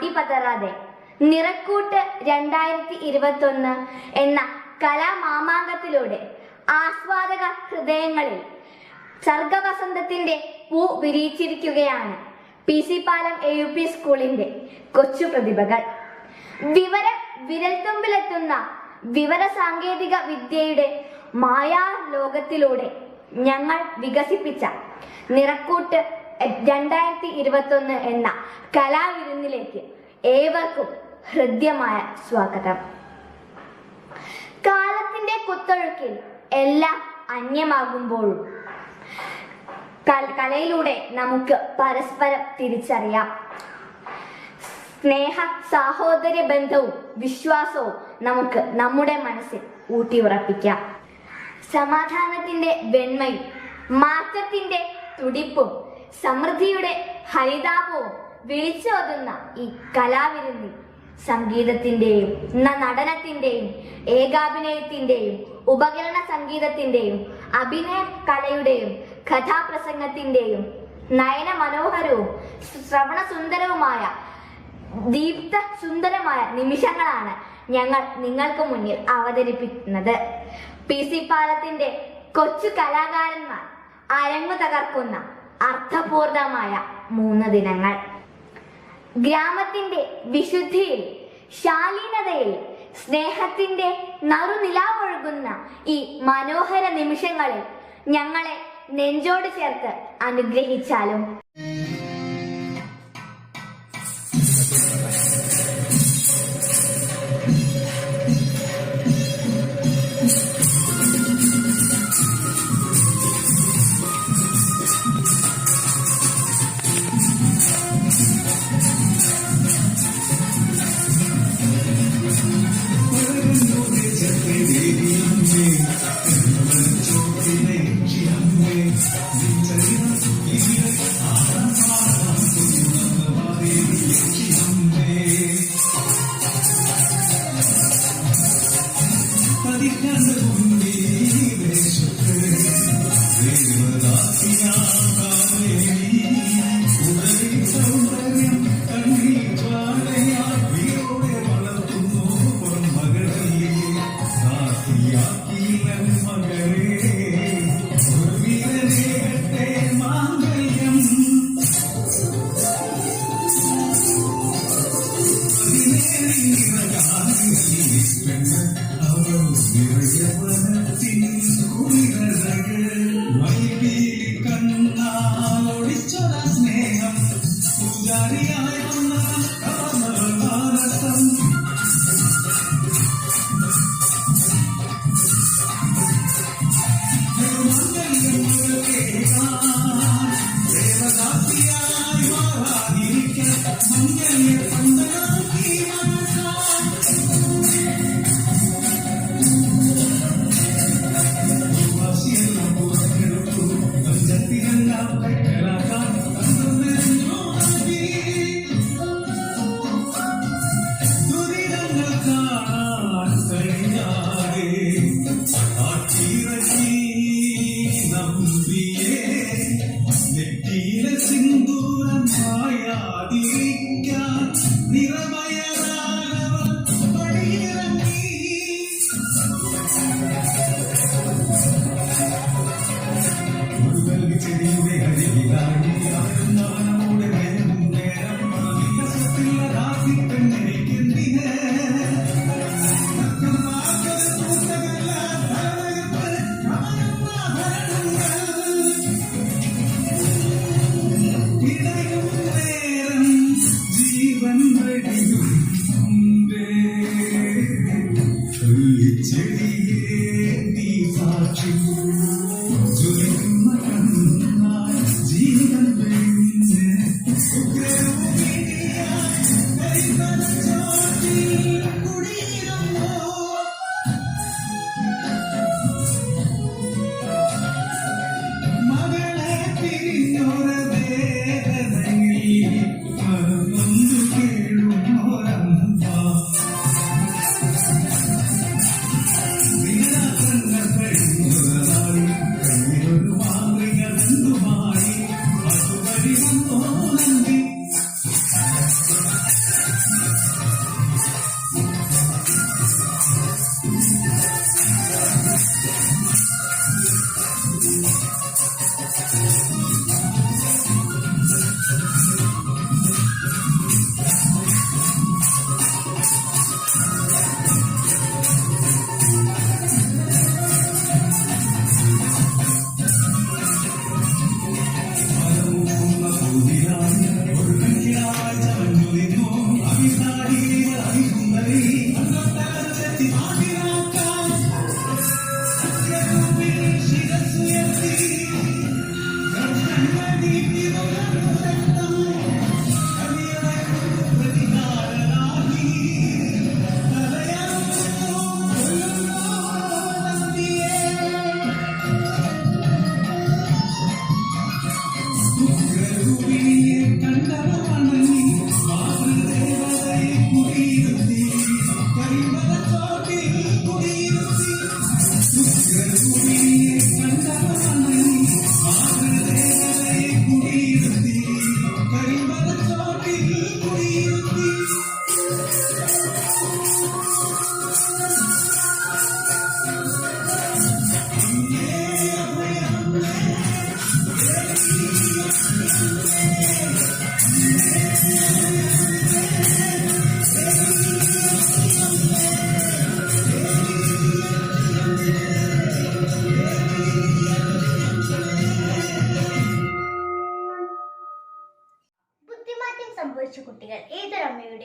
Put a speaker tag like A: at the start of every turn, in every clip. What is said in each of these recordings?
A: അടിപതറാതെ നിറക്കൂട്ട് 2021 എന്ന കലാമാമാങ്കത്തിലൂടെ ആസ്വാദക ഹൃദയങ്ങളിൽ സർഗവസന്തത്തിന്റെ പൂ വിരിയിച്ചിരിക്കുകയാണ് PC പാലം AUP സ്കൂളിന്റെ കൊച്ചു പ്രതിഭകൾ. വിരൽത്തുമ്പിലെത്തുന്ന വിവര സാങ്കേതിക വിദ്യയുടെ മായാ ലോകത്തിലൂടെ ഞങ്ങൾ വികസിപ്പിച്ച നിറക്കൂട്ട് 2021 എന്ന കലാവിരുന്നിലേക്ക് ഏവർക്കും ഹൃദ്യമായ സ്വാഗതം. കാലത്തിന്റെ കുത്തൊഴുക്കിൽ എല്ലാം അന്യമാകുമ്പോഴും കലയിലൂടെ നമുക്ക് പരസ്പരം തിരിച്ചറിയാം. സ്നേഹ സാഹോദര്യ ബന്ധവും വിശ്വാസവും നമുക്ക് നമ്മുടെ മനസ്സിൽ ഊട്ടിയുറപ്പിക്കാം. സമാധാനത്തിന്റെ വെണ്മയും മാറ്റത്തിന്റെ തുടിപ്പും സമൃദ്ധിയുടെ ഹരിതാപവും വിളിച്ചോതുന്ന ഈ കലാവിരുന്നിൽ സംഗീതത്തിന്റെയും നടനത്തിന്റെയും ഏകാഭിനയത്തിന്റെയും ഉപകരണ സംഗീതത്തിന്റെയും അഭിനയ കലയുടെയും കഥാപ്രസംഗത്തിന്റെയും നയന മനോഹരവും ശ്രവണസുന്ദരവുമായ ദീപ്ത സുന്ദരമായ നിമിഷങ്ങളാണ് ഞങ്ങൾ നിങ്ങൾക്ക് മുന്നിൽ അവതരിപ്പിക്കുന്നത്. PC പാലത്തിന്റെ കൊച്ചു കലാകാരന്മാർ അരങ്ങു തകർക്കുന്ന അർത്ഥപൂർണമായ 3 ദിനങ്ങൾ. ഗ്രാമത്തിന്റെ വിശുദ്ധിയിൽ, ശാലീനതയിൽ, സ്നേഹത്തിന്റെ നറുനിലാവൊഴുകുന്ന ഈ മനോഹര നിമിഷങ്ങളിൽ ഞങ്ങളെ നെഞ്ചോട് ചേർത്ത് അനുഗ്രഹിച്ചാലും.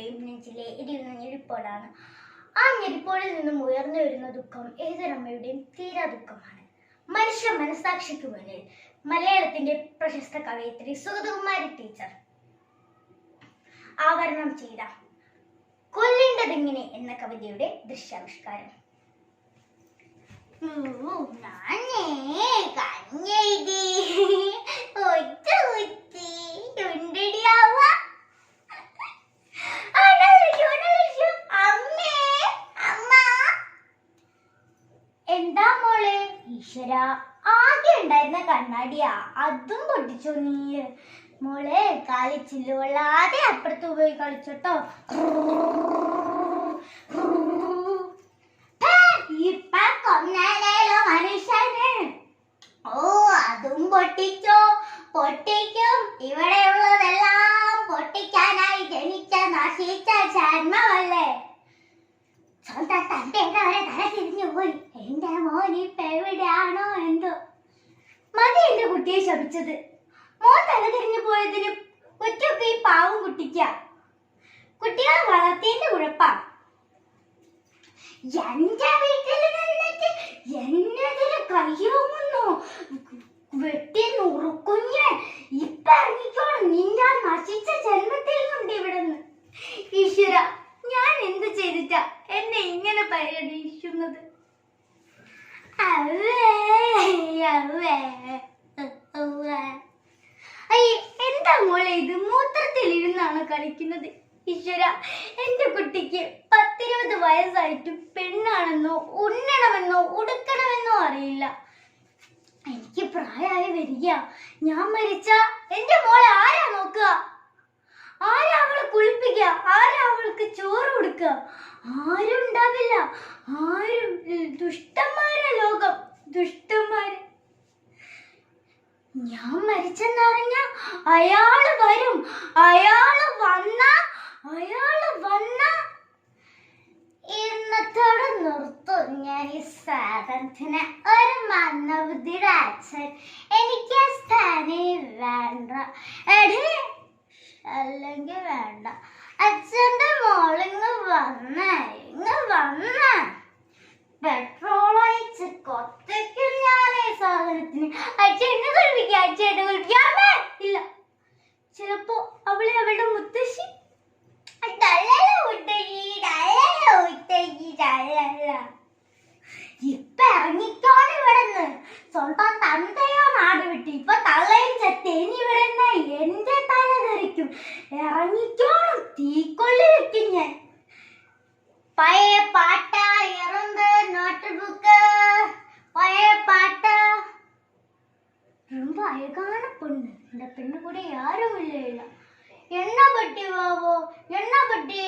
B: അമ്മയുടെയും നെഞ്ചിലെ എരിയുന്ന ഞെരിപ്പോടാണ്. ആ ഞെരിപ്പോടിൽ നിന്നും ഉയർന്നു വരുന്ന ദുഃഖം ഏതൊരമ്മയുടെയും തീരാ ദുഃഖമാണ്. മനുഷ്യ മനസാക്ഷിക്ക് മുന്നിൽ മലയാളത്തിന്റെ പ്രശസ്ത കവയിത്രി സുഗതകുമാരി ടീച്ചർ ആവരണം ചെയ്ത കൊല്ലേണ്ടതെങ്ങനെ എന്ന കവിതയുടെ ദൃശ്യാവിഷ്കാരം. എന്താ മോളെ? ഈശ്വര, ആകെ ഉണ്ടായിരുന്ന കണ്ണാടിയാ, അതും പൊട്ടിച്ചോ നീ? മോളെ, കാലിൽ ചില്ലുകൊള്ളാതെ അപ്പുറത്ത് പോയി കളിച്ചോട്ടോ. ഇപ്പൊ കൊന്നേലോ മനുഷ്യന്. ഓ, അതും പൊട്ടിച്ചോ? പൊട്ടിക്കും. ഇവിടെയുള്ളതെല്ലാം പൊട്ടിക്കാനായി ജനിച്ച നശിച്ച ജന്മമല്ലേ. സ്വന്തം തന്റെ വരെ തല തിരിഞ്ഞു പോയി. എന്റെ മോനിപ്പ എവിടെയാണോ എന്തോ. മതി എന്റെ കുട്ടിയെ ശപിച്ചത്. മോൻ തല തിരിഞ്ഞു പോയതിന് കുറ്റൊക്കെ ഈ പാവം കുട്ടിക്ക. കുട്ടികളെ വളർത്തിയതിന്റെ കുഴപ്പാ. എന്റെ വീട്ടിൽ നിന്നിട്ട് എന്നതിന് കയ്യോങ്ങുന്നു. വെട്ടി നുറുക്കുഞ്ഞ്. ഇപ്പൊ ഇറങ്ങിക്കോളും നിന്റെ നശിച്ച ജന്മത്തിൽ നിന്നുണ്ട് ഇവിടുന്ന്. ഈശ്വര, ഞാൻ എന്ത് ചെയ്തിട്ടാ എന്നെ ഇങ്ങനെ പരിഗണിക്കുന്നത്? എന്താ മോളെ ഇത്? മൂത്രത്തിൽ ഇരുന്നാണ് കളിക്കുന്നത്. ഈശ്വര, എന്റെ കുട്ടിക്ക് 10-20 വയസ്സായിട്ടും പെണ്ണാണെന്നോ ഉണ്ണണമെന്നോ ഉടുക്കണമെന്നോ അറിയില്ല. എനിക്ക് പ്രായമായി വരിക. ഞാൻ മരിച്ച എന്റെ മോളെ ആരാ നോക്കുക? ആരാ അവളെ കുളിപ്പിക്കുക? ആരാ അവൾക്ക് ചോറ് കൊടുക്കുക? ആരും ഉണ്ടാവില്ല. ആരും. ദുഷ്ടന്മാരാ ലോകം, ദുഷ്ടന്മാര്. ഞാൻ മരിച്ചെന്നറിഞ്ഞ അയാള് വരും. അയാള് വന്ന ഇന്നത്തോടെ നിർത്തും ഞാൻ ഈ സാധനത്തിന്. ഒരു മന്ദബുദ്ധിയുടെ അച്ഛൻ എനിക്ക് സ്ഥാനം വേണ്ട. എടേ, അല്ലെങ്കിൽ വേണ്ട. അച്ഛന്റെ മോളിങ് വന്ന പെട്രോൾ ഒഴിച്ച് കൊത്തയ്ക്കും ഞാൻ ഈ സാധനത്തിന്. അച്ഛനെ കുളിപ്പിക്കാം. ഇല്ല, ചിലപ്പോ അവളെ അവളുടെ മുത്തശ്ശി ഇപ്പൊ ഇറങ്ങിക്കോണ് ഇവിടെന്ന്. സ്വന്തം തന്തയോ നാട് വിട്ട് ഇപ്പൊ തള്ളയും ചെത്തേനി ഇവിടെന്ന് എന്റെ തല ധരിക്കും. ഇറങ്ങിക്കോളും. തീക്കൊള്ളി വെക്കും ഞാൻ. പഴയ പാട്ട, എറുമ്പ്, നോട്ട് ബുക്ക്, പഴയ പാട്ട. ரொம்ப அழகான பொண்ணு. இந்த பெண்ணு கூட யாரும் இல்ல. என்ன பட்டி வாவோ, என்ன பட்டி?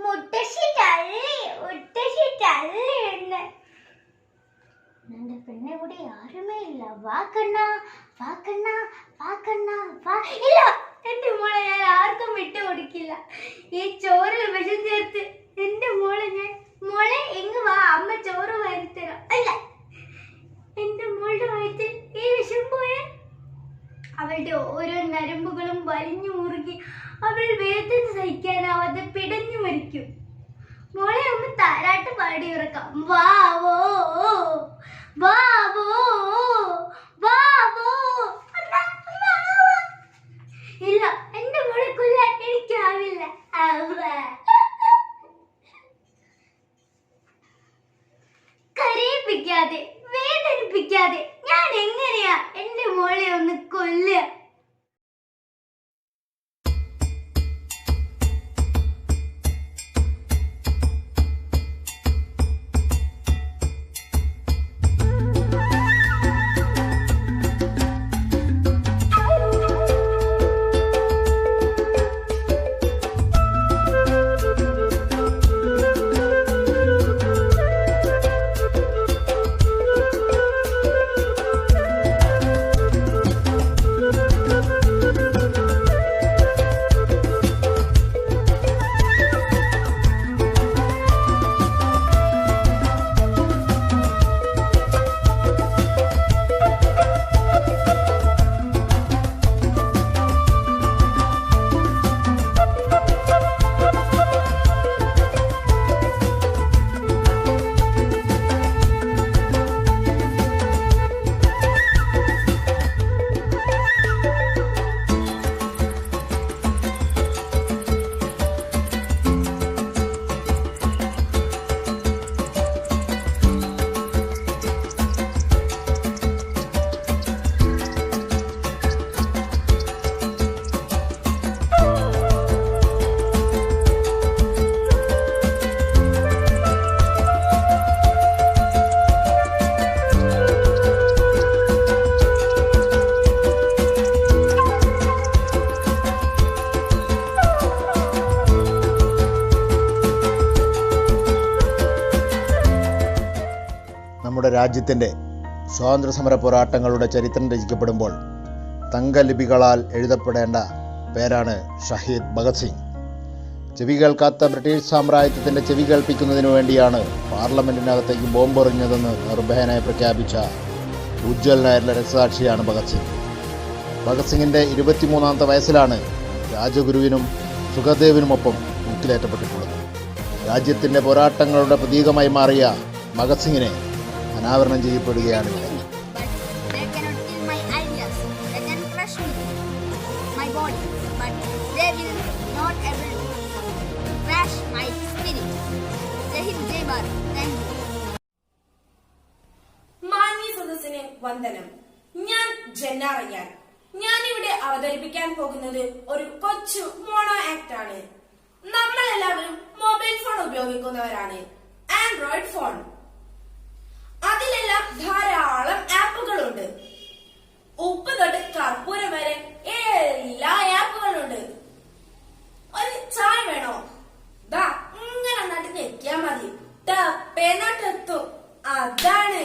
B: முட்டசி தள்ளி என்ன. இந்த பெண்ணை கூட யாருமே இல்ல. வா கண்ணா, வா கண்ணா, வா கண்ணா, வா. ഇല്ല, എന്റെ മോളെ ഞാൻ ആർക്കും വിട്ടു കൊടുക്കില്ല. ഈ ചോറിൽ വിഷം ചേർത്ത് എന്റെ മോളെ ഞാൻ, മോളെ എങ്ങ് വാ, അമ്മ ചോറ് വരുത്തരാം. അല്ല, എന്റെ മോളുടെ വയറ്റിൽ ഈ വിഷം പോയ അവളുടെ ഓരോ നരമ്പുകളും വലിഞ്ഞു മുറുകി അവൾ വേദന സഹിക്കാനാവാതെ പിടഞ്ഞു മരിക്കും. മോളെ അമ്മ താരാട്ട് പാടി ഉറക്കാം. വാവോ വാവോ വാവോ. ഇല്ല, എന്റെ മോളെ കൊല്ലാൻ എനിക്കാവില്ല. കരയിപ്പിക്കാതെ, വേദനിപ്പിക്കാതെ ഞാൻ എങ്ങനെയാ എന്റെ മോളെ ഒന്ന് കൊല്ലുക?
C: രാജ്യത്തിൻ്റെ സ്വാതന്ത്ര്യസമര പോരാട്ടങ്ങളുടെ ചരിത്രം രചിക്കപ്പെടുമ്പോൾ തങ്കലിപികളാൽ എഴുതപ്പെടേണ്ട പേരാണ് ഷഹീദ് ഭഗത് സിംഗ്. ചെവി കേൾക്കാത്ത ബ്രിട്ടീഷ് സാമ്രാജ്യത്തിൻ്റെ ചെവി കേൾപ്പിക്കുന്നതിനു വേണ്ടിയാണ് പാർലമെൻറ്റിനകത്തേക്ക് ബോംബെറിഞ്ഞതെന്ന് നിർഭയനായി പ്രഖ്യാപിച്ച ഉജ്ജ്വലനായിട്ടുള്ള രക്തസാക്ഷിയാണ് ഭഗത് സിംഗ്. ഭഗത് സിംഗിൻ്റെ 23-ാമത്തെ വയസ്സിലാണ് രാജഗുരുവിനും സുഖദേവിനുമൊപ്പം തൂക്കിലേറ്റപ്പെട്ടിട്ടുള്ളത്. രാജ്യത്തിൻ്റെ പോരാട്ടങ്ങളുടെ പ്രതീകമായി മാറിയ ഭഗത് സിംഗിനെ അനാവരണം ചെയ്യപ്പെടുകയാണ് ഇവിടെ.
B: They cannot kill my ideas. They can crush me, my body, but they will not able to crush my spirit. Jai Hind, Jai Bharat. Thank you.
D: മാന്യ സദസ്സിന് വന്ദനം. ഞാൻ ജന്ന റയ്യാൻ. ഞാനിവിടെ അവതരിപ്പിക്കാൻ പോകുന്നത് ഒരു കൊച്ചു മോണോ ആക്ട് ആണ്. നമ്മളെല്ലാവരും മൊബൈൽ ഫോൺ ഉപയോഗിക്കുന്നവരാണ്. Android phone. അതിലെല്ലാം ധാരാളം ആപ്പുകളുണ്ട്. ഉപ്പ് തൊട്ട് കർപ്പൂരം വരെ എല്ലാ ആപ്പുകളുണ്ട്. ഒരു ചായ വേണോ? ദാ ഇങ്ങനെ നട്ട് ഞെക്കിയാ മതി, ടപ്പേനട്ടെത്തും. അതാണ്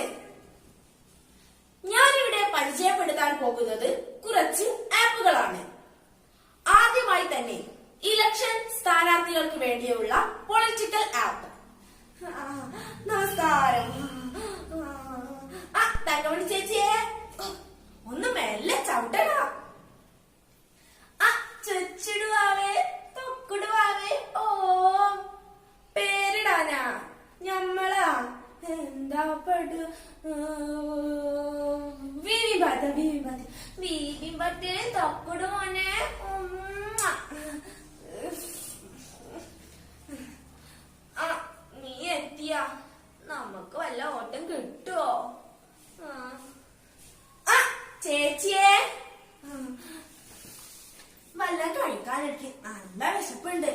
D: ഞാനിവിടെ പരിചയപ്പെടുത്താൻ പോകുന്നത് കുറച്ച് ആപ്പുകളാണ്. ആദ്യമായി തന്നെ ഇലക്ഷൻ സ്ഥാനാർത്ഥികൾക്ക് വേണ്ടിയുള്ള പൊളിറ്റിക്കൽ ആപ്പ്. നമസ്കാരം. തങ്കമണി ചേച്ചിയെ ഒന്ന് മെല്ലെ ചവിട്ടണ. ചെച്ചിടുവാവേ തൊക്കിടുവാവേ. ഓ പേരിടാനാ ഞമ്മളാ എന്താ പെടു വീതിമ്പത്തെ തൊക്കിടുമോനെ. നീ എത്തിയാ നമുക്ക് വല്ല ഓട്ടം കിട്ടുവോ? ചേച്ചിയെ വല്ല കഴിക്കാനെനിക്ക് നല്ല വിശപ്പുണ്ട്.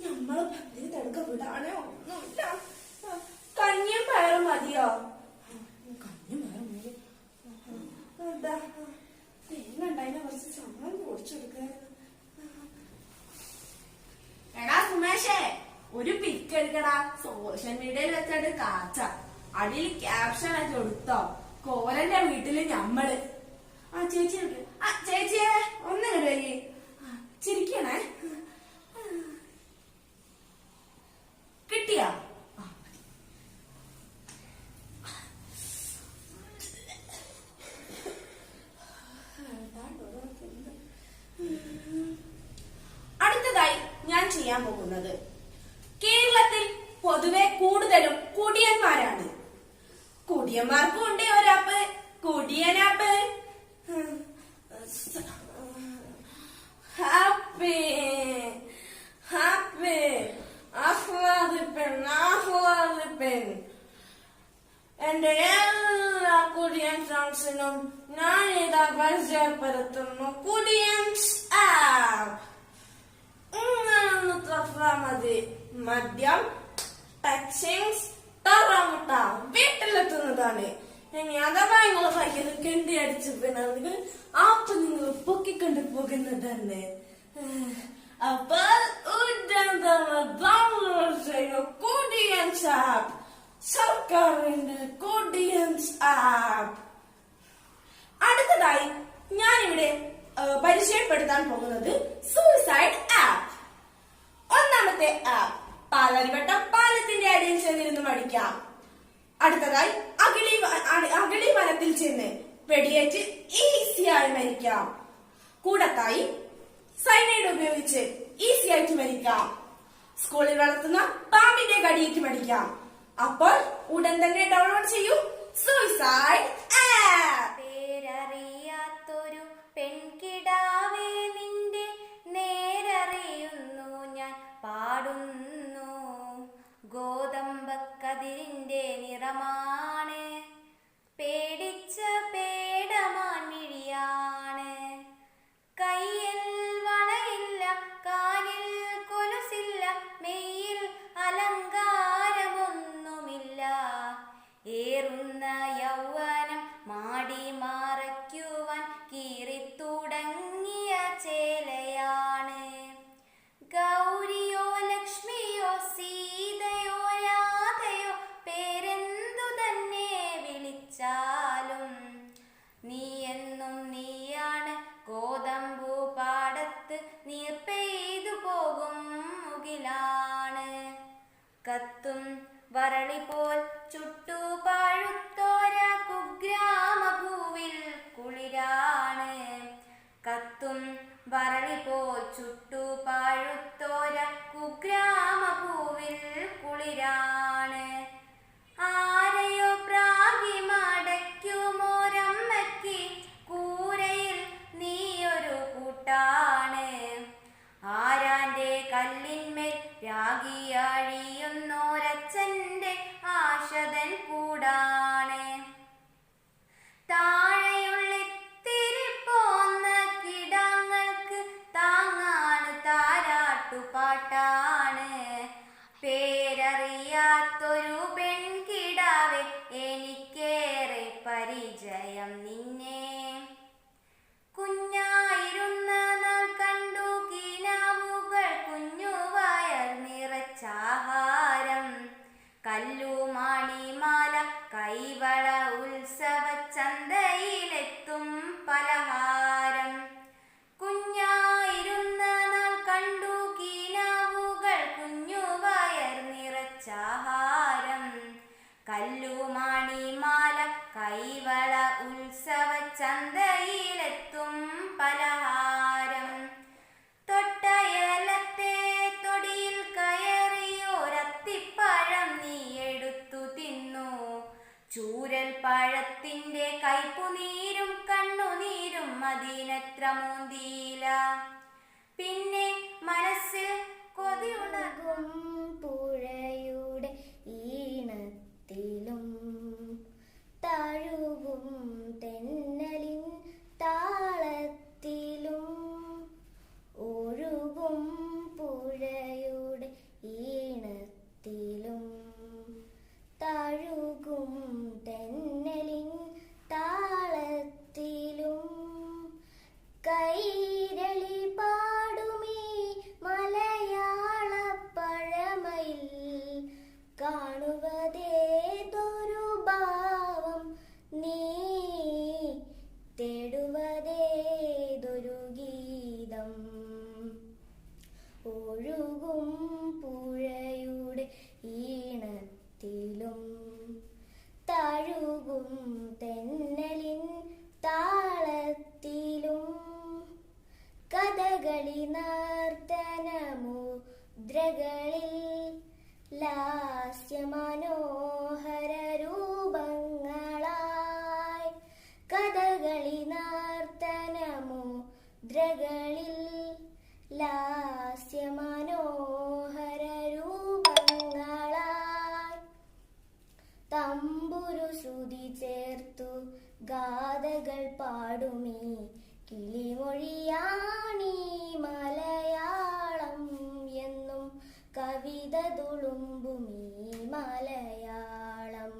D: നമ്മള് പള്ളിയിൽ തടുക്ക വിടാനേ ഒന്നുമില്ല. കഞ്ഞിയും പയറും മതിയോ? കഞ്ഞിയും പയറും മതി. എന്താ തേങ്ങണ്ടായിനെ കുറച്ച് സമയം പൊടിച്ചെടുക്കായിരുന്നു. എടാ സുമേഷേ, ഒരു പിക്ക് എടുക്കടാ. സോഷ്യൽ മീഡിയയിൽ വെച്ചിട്ട് കാച്ച അടിയിൽ ക്യാപ്ഷൻ ആയിട്ട് കൊടുത്തോ. കോലന്റെ വീട്ടില് ഞമ്മള്. ചേച്ചി ചേച്ചിയെ ഒന്ന് വരി. ചിരിക്കണേ. കിട്ടിയാ? അടുത്തതായി ഞാൻ ചെയ്യാൻ പോകുന്നത്, കേരളത്തിൽ പൊതുവെ കൂടുതലും കുടിയന്മാരാണ്. കുടിയന്മാർക്കും ഉണ്ട് ഒരാപ്പ്, കുടിയനാപ്പ്. Happy happy ആഹ്ലാദിപ്പൻ. എന്റെ എല്ലാ കുടിയൻ ഫ്രണ്ട്സിനും ഞാൻ ഇതാ പരിചയപ്പെടുത്തുന്നു കുടിയൻസ് ആപ്പ്. മതി. മദ്യം, ടച്ചിങ്സ്, തറാമുട്ട വീട്ടിലെത്തുന്നതാണ്. ഇനി അഥവാ നിങ്ങൾ ഭയങ്കര കെണ്ടി അടിച്ചു പിന്നെ ആപ്പ് നിങ്ങൾ പൊക്കിക്കൊണ്ട് പോകുന്നതാണ്. അപ്പോൾ കുടിയൻസ് ആപ്പ്, സർക്കാരിന്റെ കുടിയൻസ് ആപ്പ്. അടുത്തതായി ഞാനിവിടെ പരിചയപ്പെടുത്താൻ പോകുന്നത് സൂയിസൈഡ് ആപ്പ്. ഒന്നാമത്തെ ആപ്പ്, പാലാരിവട്ടം പാലത്തിന്റെ അടിയിൽ ചെന്നിരുന്ന് മടിക്കാം. അടുത്തതായി അഗളി വനത്തിൽ ചെന്ന് വെടിയേറ്റ് ഈസിയായി മരിക്കാം. കൂടത്തായി സൈനൈഡ് ഉപയോഗിച്ച് ഈസി ആയിട്ട് മരിക്കാം. സ്കൂളിൽ വളർത്തുന്ന പാമ്പിന്റെ കടിയേറ്റ് മരിക്കാം. അപ്പോൾ ഉടൻ തന്നെ ഡൗൺലോഡ് ചെയ്യൂ സൂയിസൈഡ് ആപ്പ്.
B: പേരറിയാത്തൊരു പെൺകിടാവേ നിന്റെ നേരറിയുന്നു ഞാൻ പാടുന്നു. ഗോതമ്പക്കതിരിന്റെ നിറമാണ്, പേടിച്ച പേടമാൻമിഴിയാണ്. കയ്യിൽ വളയില്ല, കാലിൽ കൊലുസില്ല, മെയ്യിൽ അലങ്കാരമൊന്നുമില്ല. ഏറുന്ന യൗവനം മാടി
E: കത്തും വരളി പോൽ ചുട്ടു പാഴുത്തോര കുഗ്രാമഭൂവിൽ കുളിരാണ്. കത്തും വരളി പോൽ ചുട്ടു പാഴുത്തോര കുഗ്രാമഭൂവിൽ കുളിരാണ്. ആരെയോ പ്രാഗി മടയ്ക്കുമോരമ്മയ്ക്ക് കൂരയിൽ നീയൊരു കൂട്ടാണ്. ആരാന്റെ കല്ലിന്മേൽ രാഗിയഴിയുന്നോരച്ഛന്റെ ആശതൻ കൂടാണ്. താഴെയുള്ളിത്തിരി പോന്ന കിടാങ്ങൾക്ക് താങ്ങാണ് താരാട്ടുപാട്ടാണ്. പേരറിയാത്തൊരു പെൺകിടാവെ എനിക്കേറെ പരിചയം നിന്നെ. കുഞ്ഞായിരുന്ന നാൾ കണ്ടു കിനാവുകൾ കുഞ്ഞുവയർ നിറച്ചാഹാരം. കല്ലുമാണിമാല കൈവള ഉത്സവ ചന്തയിലെത്തും പലഹാരം. കുഞ്ഞായിരുന്ന നാൾ കണ്ടു കിനാവുകൾ കുഞ്ഞുവയർ നിറച്ചാഹാരം. കല്ലുമാണിമാല കൈവള ഉത്സവ ചന്തയിലെത്തും പലഹാരം. തൊട്ടയലത്തെ തൊടിയിൽ കയറിയോരത്തിപ്പഴം നീ എടുത്തു തിന്നു. ചൂരൽ പഴത്തിന്റെ കൈപ്പുനീരും കണ്ണുനീരും അതിനത്ര മൂന്തിയില. പിന്നെ മനസ്സിൽ കൊതിയുണർക്കും
B: പുഴയുടെ ഈണത്തിലും തഴുകും തെന്നലിൻ താളത്തിലും. ഒഴുകും പുഴയുടെ ഈണത്തിലും തഴുകും തെന്നലിൻ താളത്തിലും. കൈരളി പാടുമീ മലയാള പഴമയിൽ കാണുവതേതൊരു ഭാവം നീ തേടുവതേതൊരു ഗീതം. ഒഴുകും പുഴയുടെ ഈണത്തിലും തഴുകും തെന്നലിൻ താളത്തിലും. കഥകളി നർത്തനമുദ്രകളിൽ ലാസ്യമനോഹര രൂപങ്ങളായി. കഥകളി നർത്തനമുദ്രകളിൽ ലാസ്യമനോഹര രൂപങ്ങളായി. തമ്പുരു ശ്രുതി ചേർത്തു ഗാഥകൾ പാടുമീ കിളിമൊഴിയാണീ മലയാളം എന്നും കവിത തുളുമ്പുമീ മലയാളം.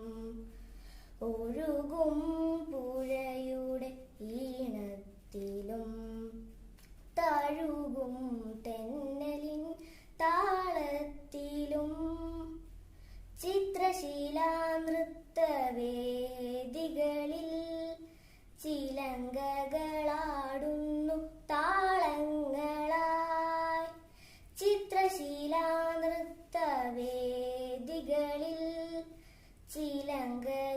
B: ഒഴുകും പുഴയുടെ ഈണത്തിലും തഴുകും തെന്നലിൻ താളത്തിലും. ചിത്രശീലാ നൃത്തവേദികളിൽ ചിലങ്കകളാടുന്നു താളങ്ങളായി. ചിത്രശീലാ നൃത്തവേദികളിൽ ചിലങ്കകളാടുന്നു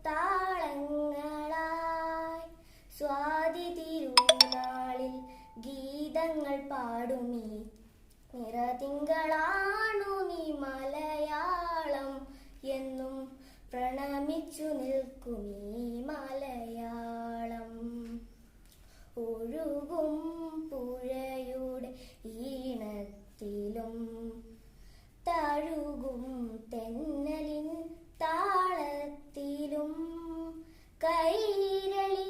B: താളങ്ങളായി. സ്വാതി തിരുനാളിൽ ഗീതങ്ങൾ പാടുമീ നിറതിങ്കളാണു നീ മലയാളം എന്നും പ്രണമിച്ചു നിൽക്കുമീ മലയാളം. ഒഴുകും പുഴയുടെ ഈണത്തിലും തഴുകും തെന്നലിൻ താളത്തിലും. കൈരളി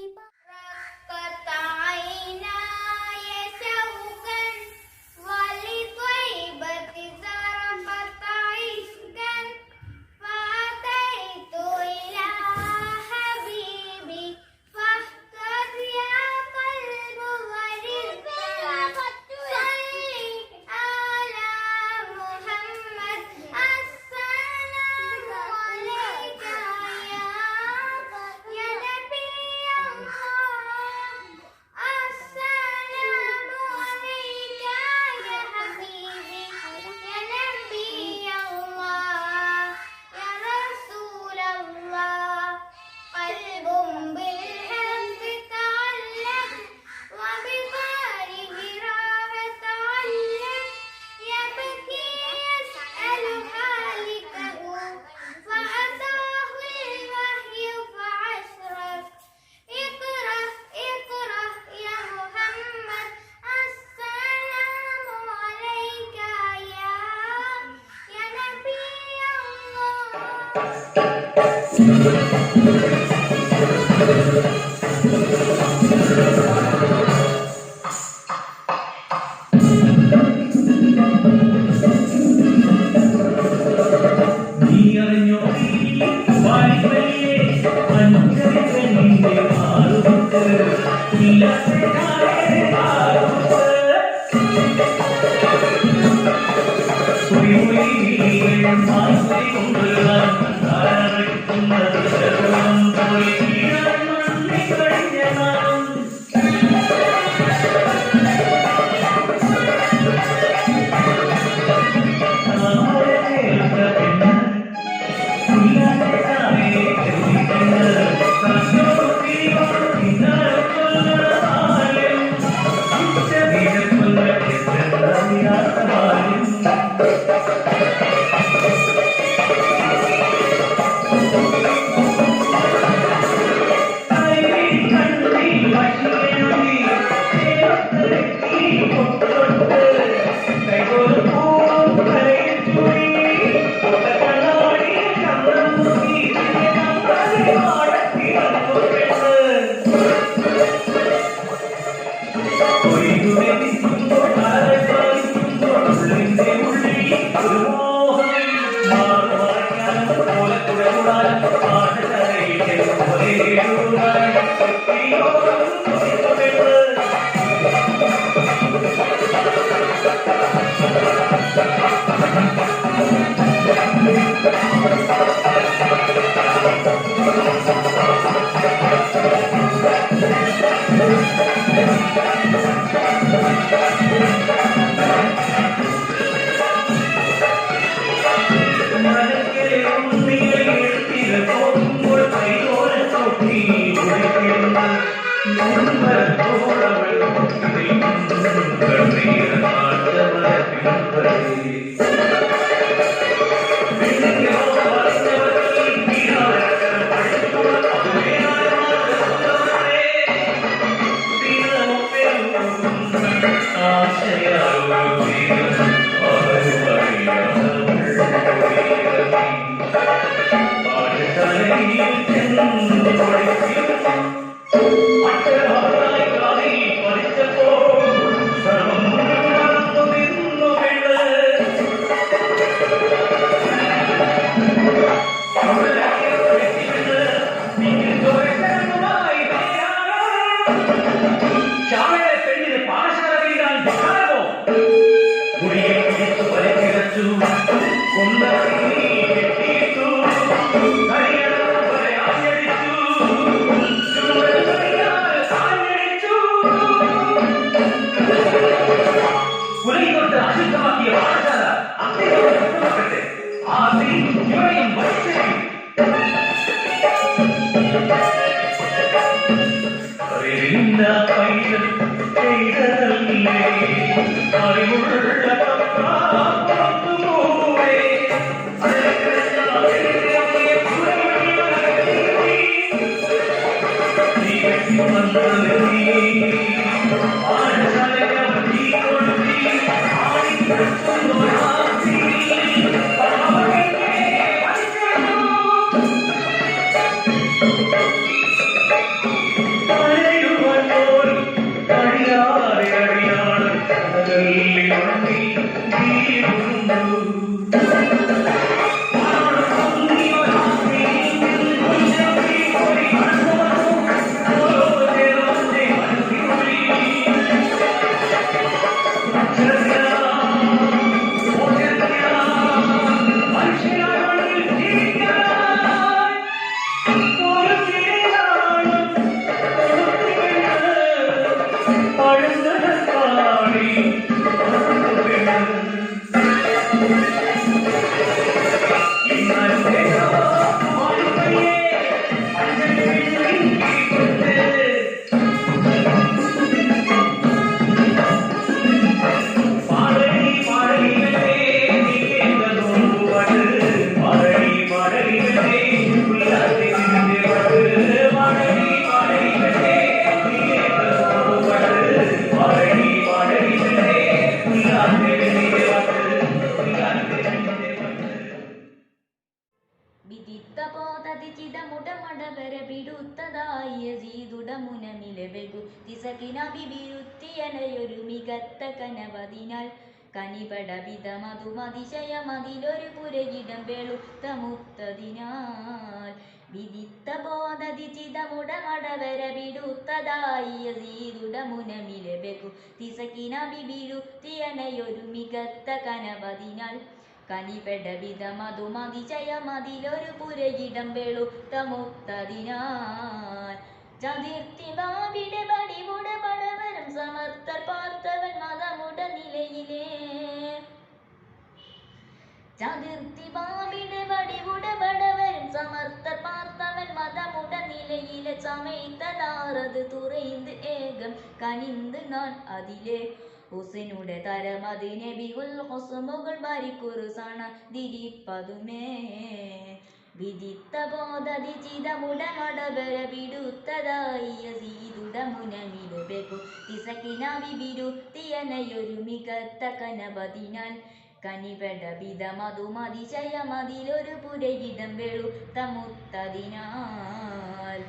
F: യസീദുടമുനമിലെ ബെഗു തിസകിന ബിബിരുത്തിയനയൊരു മികത്ത കനവതിനാൽ കനിപട വിധമതുമതിശയമതിലൊരു പുരയിടം വെളുത്ത മുത്തതിനാൽ വിദിത്ത ബോധതി ചിതമുടമടവര വിടുത്തതായി യസീദുടമുനമിലെ ബെഗു തിസകിന ബിബിരുത്തിയനയൊരു മികത്ത കനവതിനാൽ കനിപെട വിധമതുമതിശയമതിലൊരു പുരയിടം വെളുത്ത മുത്തതിനാൽ ചതിർത്തി ബാബിടെ ബടിവുടെ പടവരം സമർത്ഥർ പാർത്തവൻ മതമുട നിലയിലേ ചതിർത്തി ബാബിടെ ബടിവുടെ പടവരും സമർത്ഥർ പാർത്തവൻ മതമുട നിലയിലെ ചമയ്ത്തതാറത് തുറൈந்து ഏകം കനിந்து நான் அதிலே ഹുസൈനുടെ തരമതിനെ ബിഹുൽ ഹുസ്മുകൾ ഭരിക്കുറു സണതിരിപ്പതുമേ വിദിത്ത ബോധതി ചിതമുടമടവര വിടുത്തതായി യസീദുടമുനമിലെ ബെഗു തിസകിന ബിബിരുത്തിയനയൊരു മികത്ത കനവതിനാൽ കനിപെട വിധമതുമതിശയമതിലൊരു പുരയിടം വെളുത്ത മുത്തതിനാൽ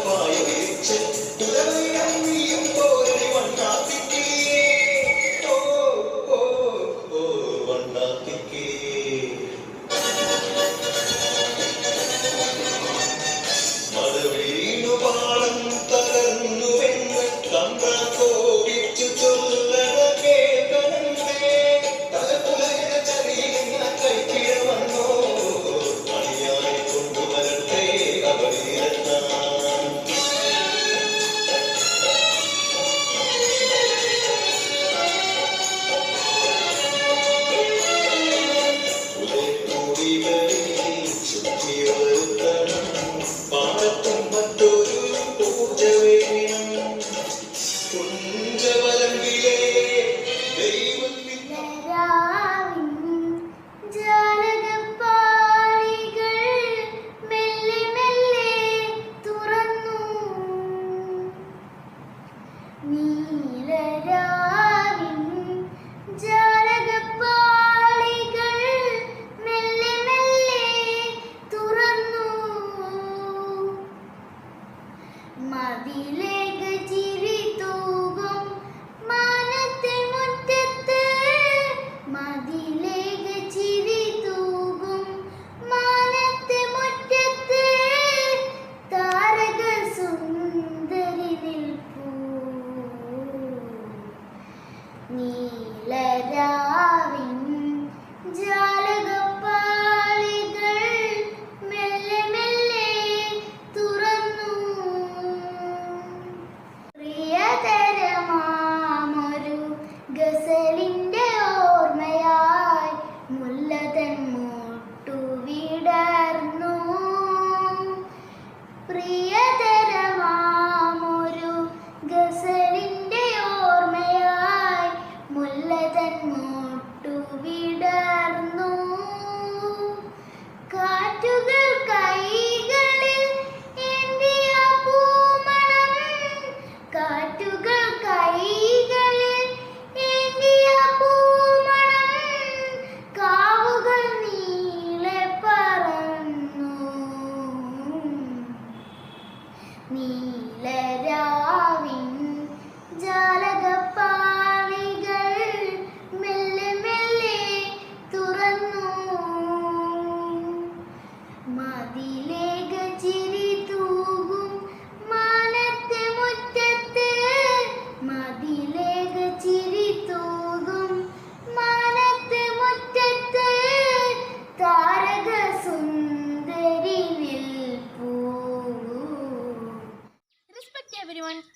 G: പായ വിരിച്ച് തുലവൈരം നീയും പോരടി വണ്ണാത്തിക്കിളിയേ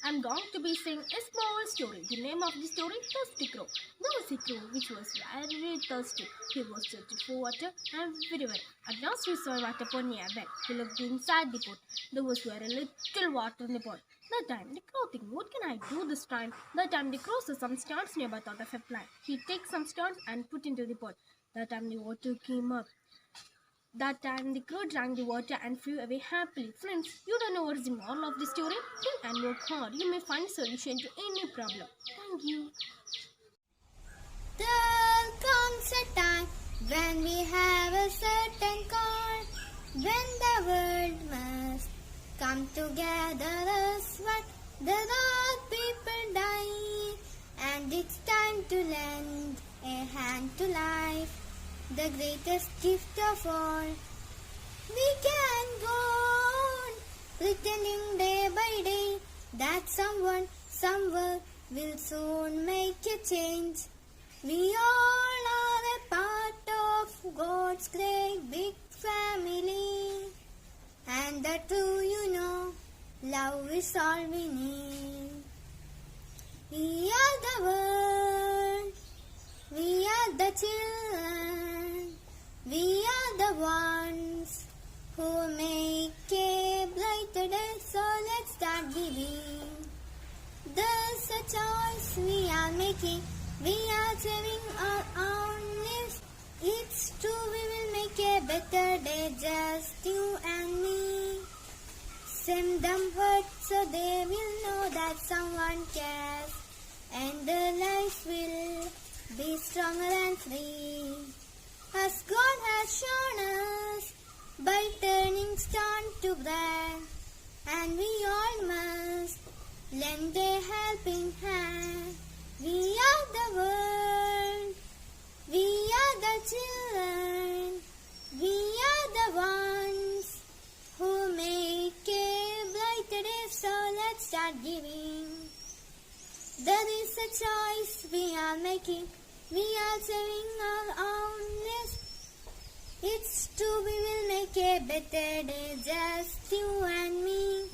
G: I'm going to be saying a small story. The name of the story, Thirsty Crow. There was a crow which was very thirsty. He was searching for water everywhere. At last he saw a water pot near by. He looked inside the pot. There was very little water in the pot. That time the crow think, what can I do this time? That time the crow saw some stones nearby, thought of a plan. He takes some stones and put into the pot. That time the water came up. That time the crow drank the water and flew away happily. Friends, you don't know what's the moral of the story? Think and work hard. You may find solution to any problem. Thank you.
B: There comes a time when we have a certain call, when the world must come together as one. The old people die, and it's time to lend a hand to life, the greatest gift of all. We can go on pretending day by day that someone somewhere will soon make a change. We all are a part of God's great big family, and the true love is all we need. We are the world, we are the children, we are the ones who make a brighter day. So let's start giving. There's a choice we are making. We are saving our own lives. It's true, we will make a better day, just you and me. Send them hurt so they will know that someone cares, and their lives will be stronger and free, as God has shown us by turning stone to bread. And we all must lend a helping hand. We are the world, we are the children, we are the ones who make a brighter day. So let's start giving. That is a choice we are making. We are saving our own. It's true, we will make a better day, just you and me.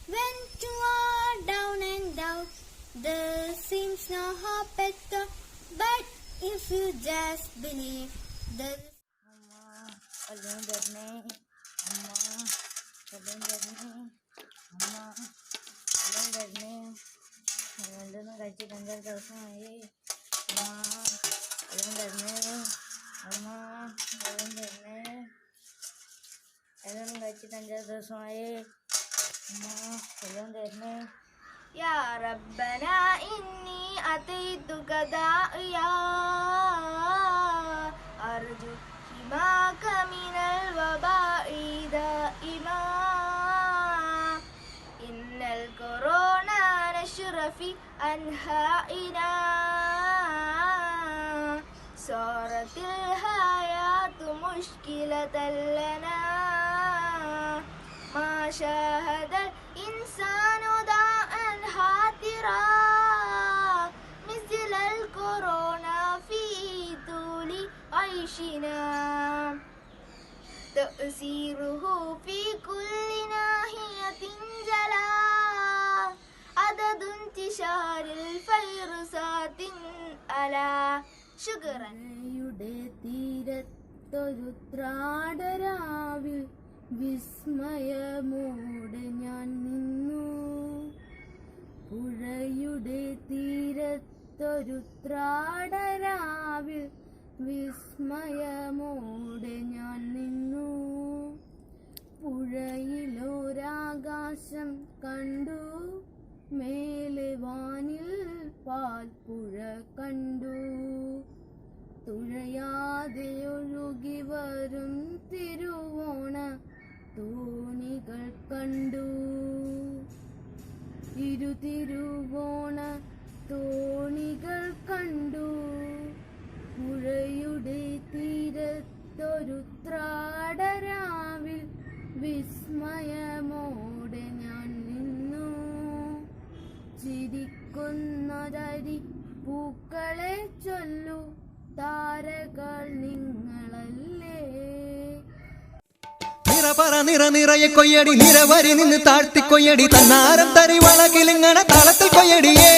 B: When you are down and out, there seems no hope at all. But if you just believe, there is
G: يا ربنا إني أتيتك داعيا أرجو حماك من الوباء دائما إن الكورونا نشر في أنحائنا صارت الحياة مشكلة لنا ما شاهد الإنسان داء حاضرا مثل الكورونا في طول عيشنا تأثيره في كل ناحية جلا عدد انتشار الفيروسات على شكرا തീരത്തൊരുത്രാടരാവിൽ വിസ്മയമോടെ ഞാൻ നിന്നു പുഴയുടെ തീരത്തൊരുത്രാടരാവിൽ വിസ്മയമോടെ ഞാൻ നിന്നു പുഴയിലൊരാകാശം കണ്ടു മേലെ വാനിൽ പാൽപ്പുഴ കണ്ടു തുഴയാതെ ഒഴുകി വരും തിരുവോണ തോണികൾ കണ്ടു തിരുവോണ തോണികൾ കണ്ടു പുഴയുടെ തീരത്തൊരുത്രാടരാവിൽ വിസ്മയമോടെ ഞാൻ നിന്നു ചിരിക്കുന്നൊരരി പൂക്കളെ ചൊല്ലു താരകൾ നിങ്ങളല്ലേ
H: നിറപറ നിറയെ കൊയ്യടി നിരവരി നിന്ന് താഴ്ത്തി കൊയ്യടി തന്നാരം തരി വളകിലിങ്ങണ താളത്തിൽ കൊയ്യടിയേ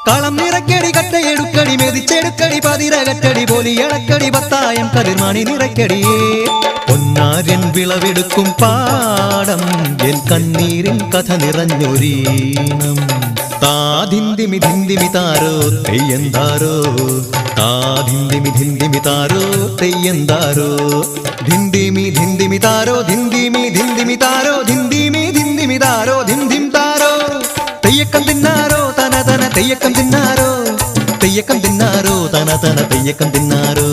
H: കളം നിറക്കടി കട്ടയെടുക്കടി മെതിച്ചെടുക്കടി പതിരകറ്റടി പോലിയടക്കടി പത്തായം കതിർമണി നിറക്കടിയേ പൊന്നാര്യൻ വിളവെടുക്കും പാടം എൻ കണ്ണീരിൻ കഥ നിറഞ്ഞൊരീണം താധിന്തിമി ധിന്തിമി താരോ തെയ്യന്താരോ താധിന്തിമി ധിന്തിമി താരോ തെയ്യന്താരോ ധിന്തിമി ധിന്തിമി താരോ ധിന്തിമി ധിന്തിമി താരോ ധിന്തിമി ധിന്തിമി താരോ ധിന്തിം താരോ തെയ്യക്കം തിന്നാരോ തന തന തെയ്യക്കം തിന്നാരോ തെയ്യക്കം തിന്നാരോ തന തന തെയ്യക്കം തിന്നാരോ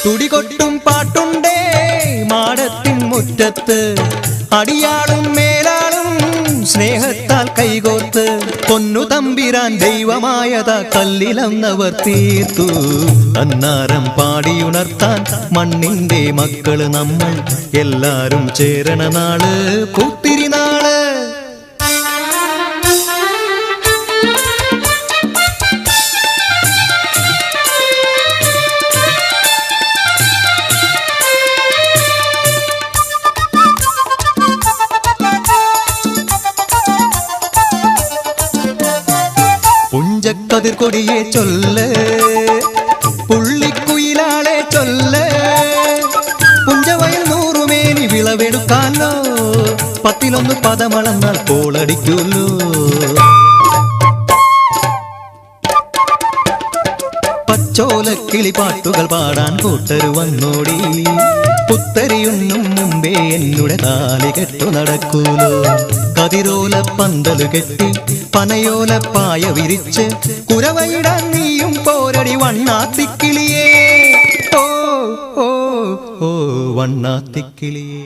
H: തുടികൊട്ടും പാട്ടുണ്ടേ മാടത്തിൻ മുറ്റത്ത് അടിയാളും മേലാളും സ്നേഹത്താൽ കൈകോർത്ത് പൊന്നു തമ്പിരാൻ ദൈവമായതാ കല്ലിലന്നവർ തീർത്തു അന്നാരം പാടിയുണർത്താൻ മണ്ണിന്റെ മക്കള് നമ്മൾ എല്ലാരും ചേരണ നാള് പൂത്തിരി നാള് പുഞ്ചക്കതിർകൊടിയെ ചൊല്ല് പുള്ളിക്കുയിലാളെ ചൊല്ല് പുഞ്ചവയൽ നൂറുമേനി വിളവെടുക്കാലോ പത്തിലൊന്ന് പദമളന്നാൽ കോളടിക്കൂല്ലോ പച്ചോലക്കിളി പാട്ടുകൾ പാടാൻ കൂട്ടരു വന്നോടി പുത്തരിയുണ്ണും മുമ്പേ എന്നുടെ താലി കെട്ടു നടക്കൂലോ. കതിരോല പന്തല് കെട്ടി പനയോല പായ വിരിച്ച് കുരവയിടാൻ നീയും പോരടി വണ്ണാത്തിക്കിളിയേ. ഓ ഓ ഓ വണ്ണാത്തിക്കിളിയേ.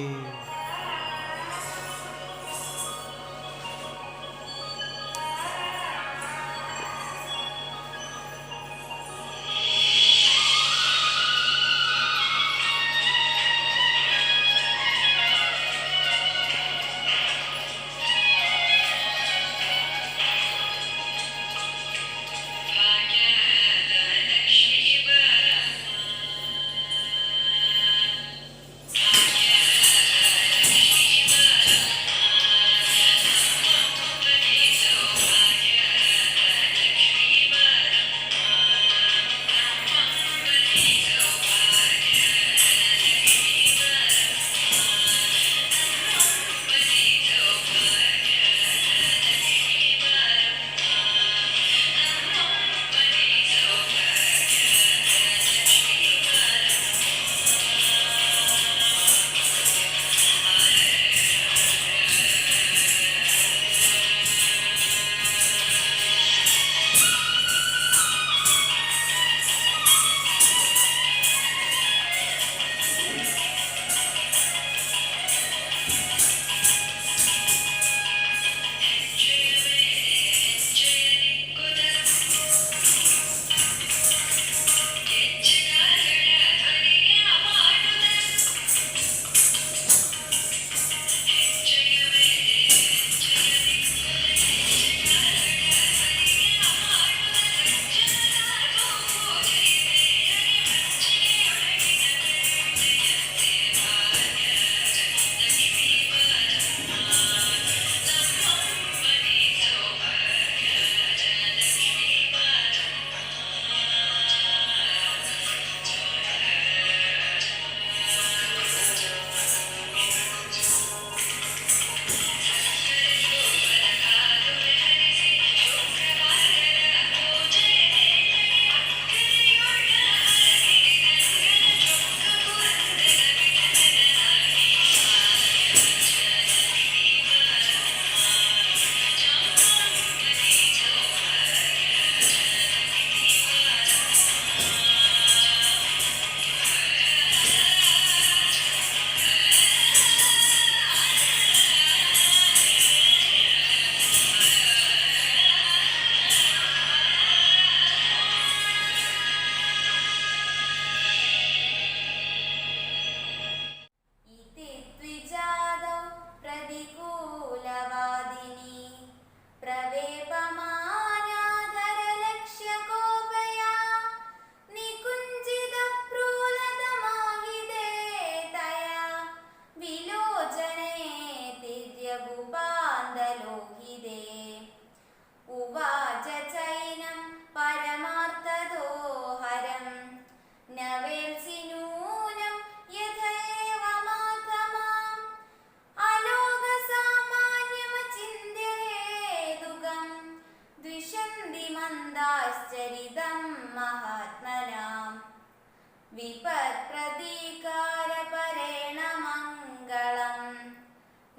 E: विपत्प्रतीकारपरेण मङ्गलम्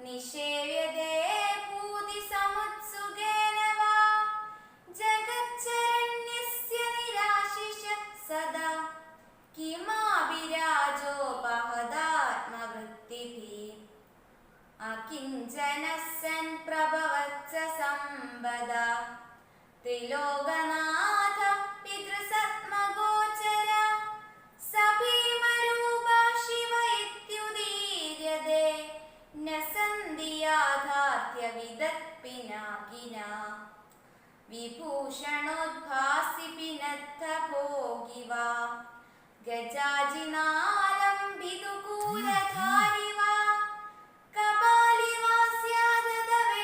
E: निषेव्यते पूति समुत्सुकेन वा जगच्चरण्यस्य निराशिष सदा किमाभिराजोपहदात्मवृत्तिभिः अकिञ्चनः सन् प्रभवत्स सम्पदा त्रिलोकनाथ पितृसत्मगोचर सभीमरूपा शिव इत्युदीर्यते न सन्धि याथार्थ्यविदत् पिनाकिना विभूषणोद्भासि पिनत्थ भोगि वा गजाजिनालम्बितुकूलधारि वा कपालि वा स्याददवेतुशेखरं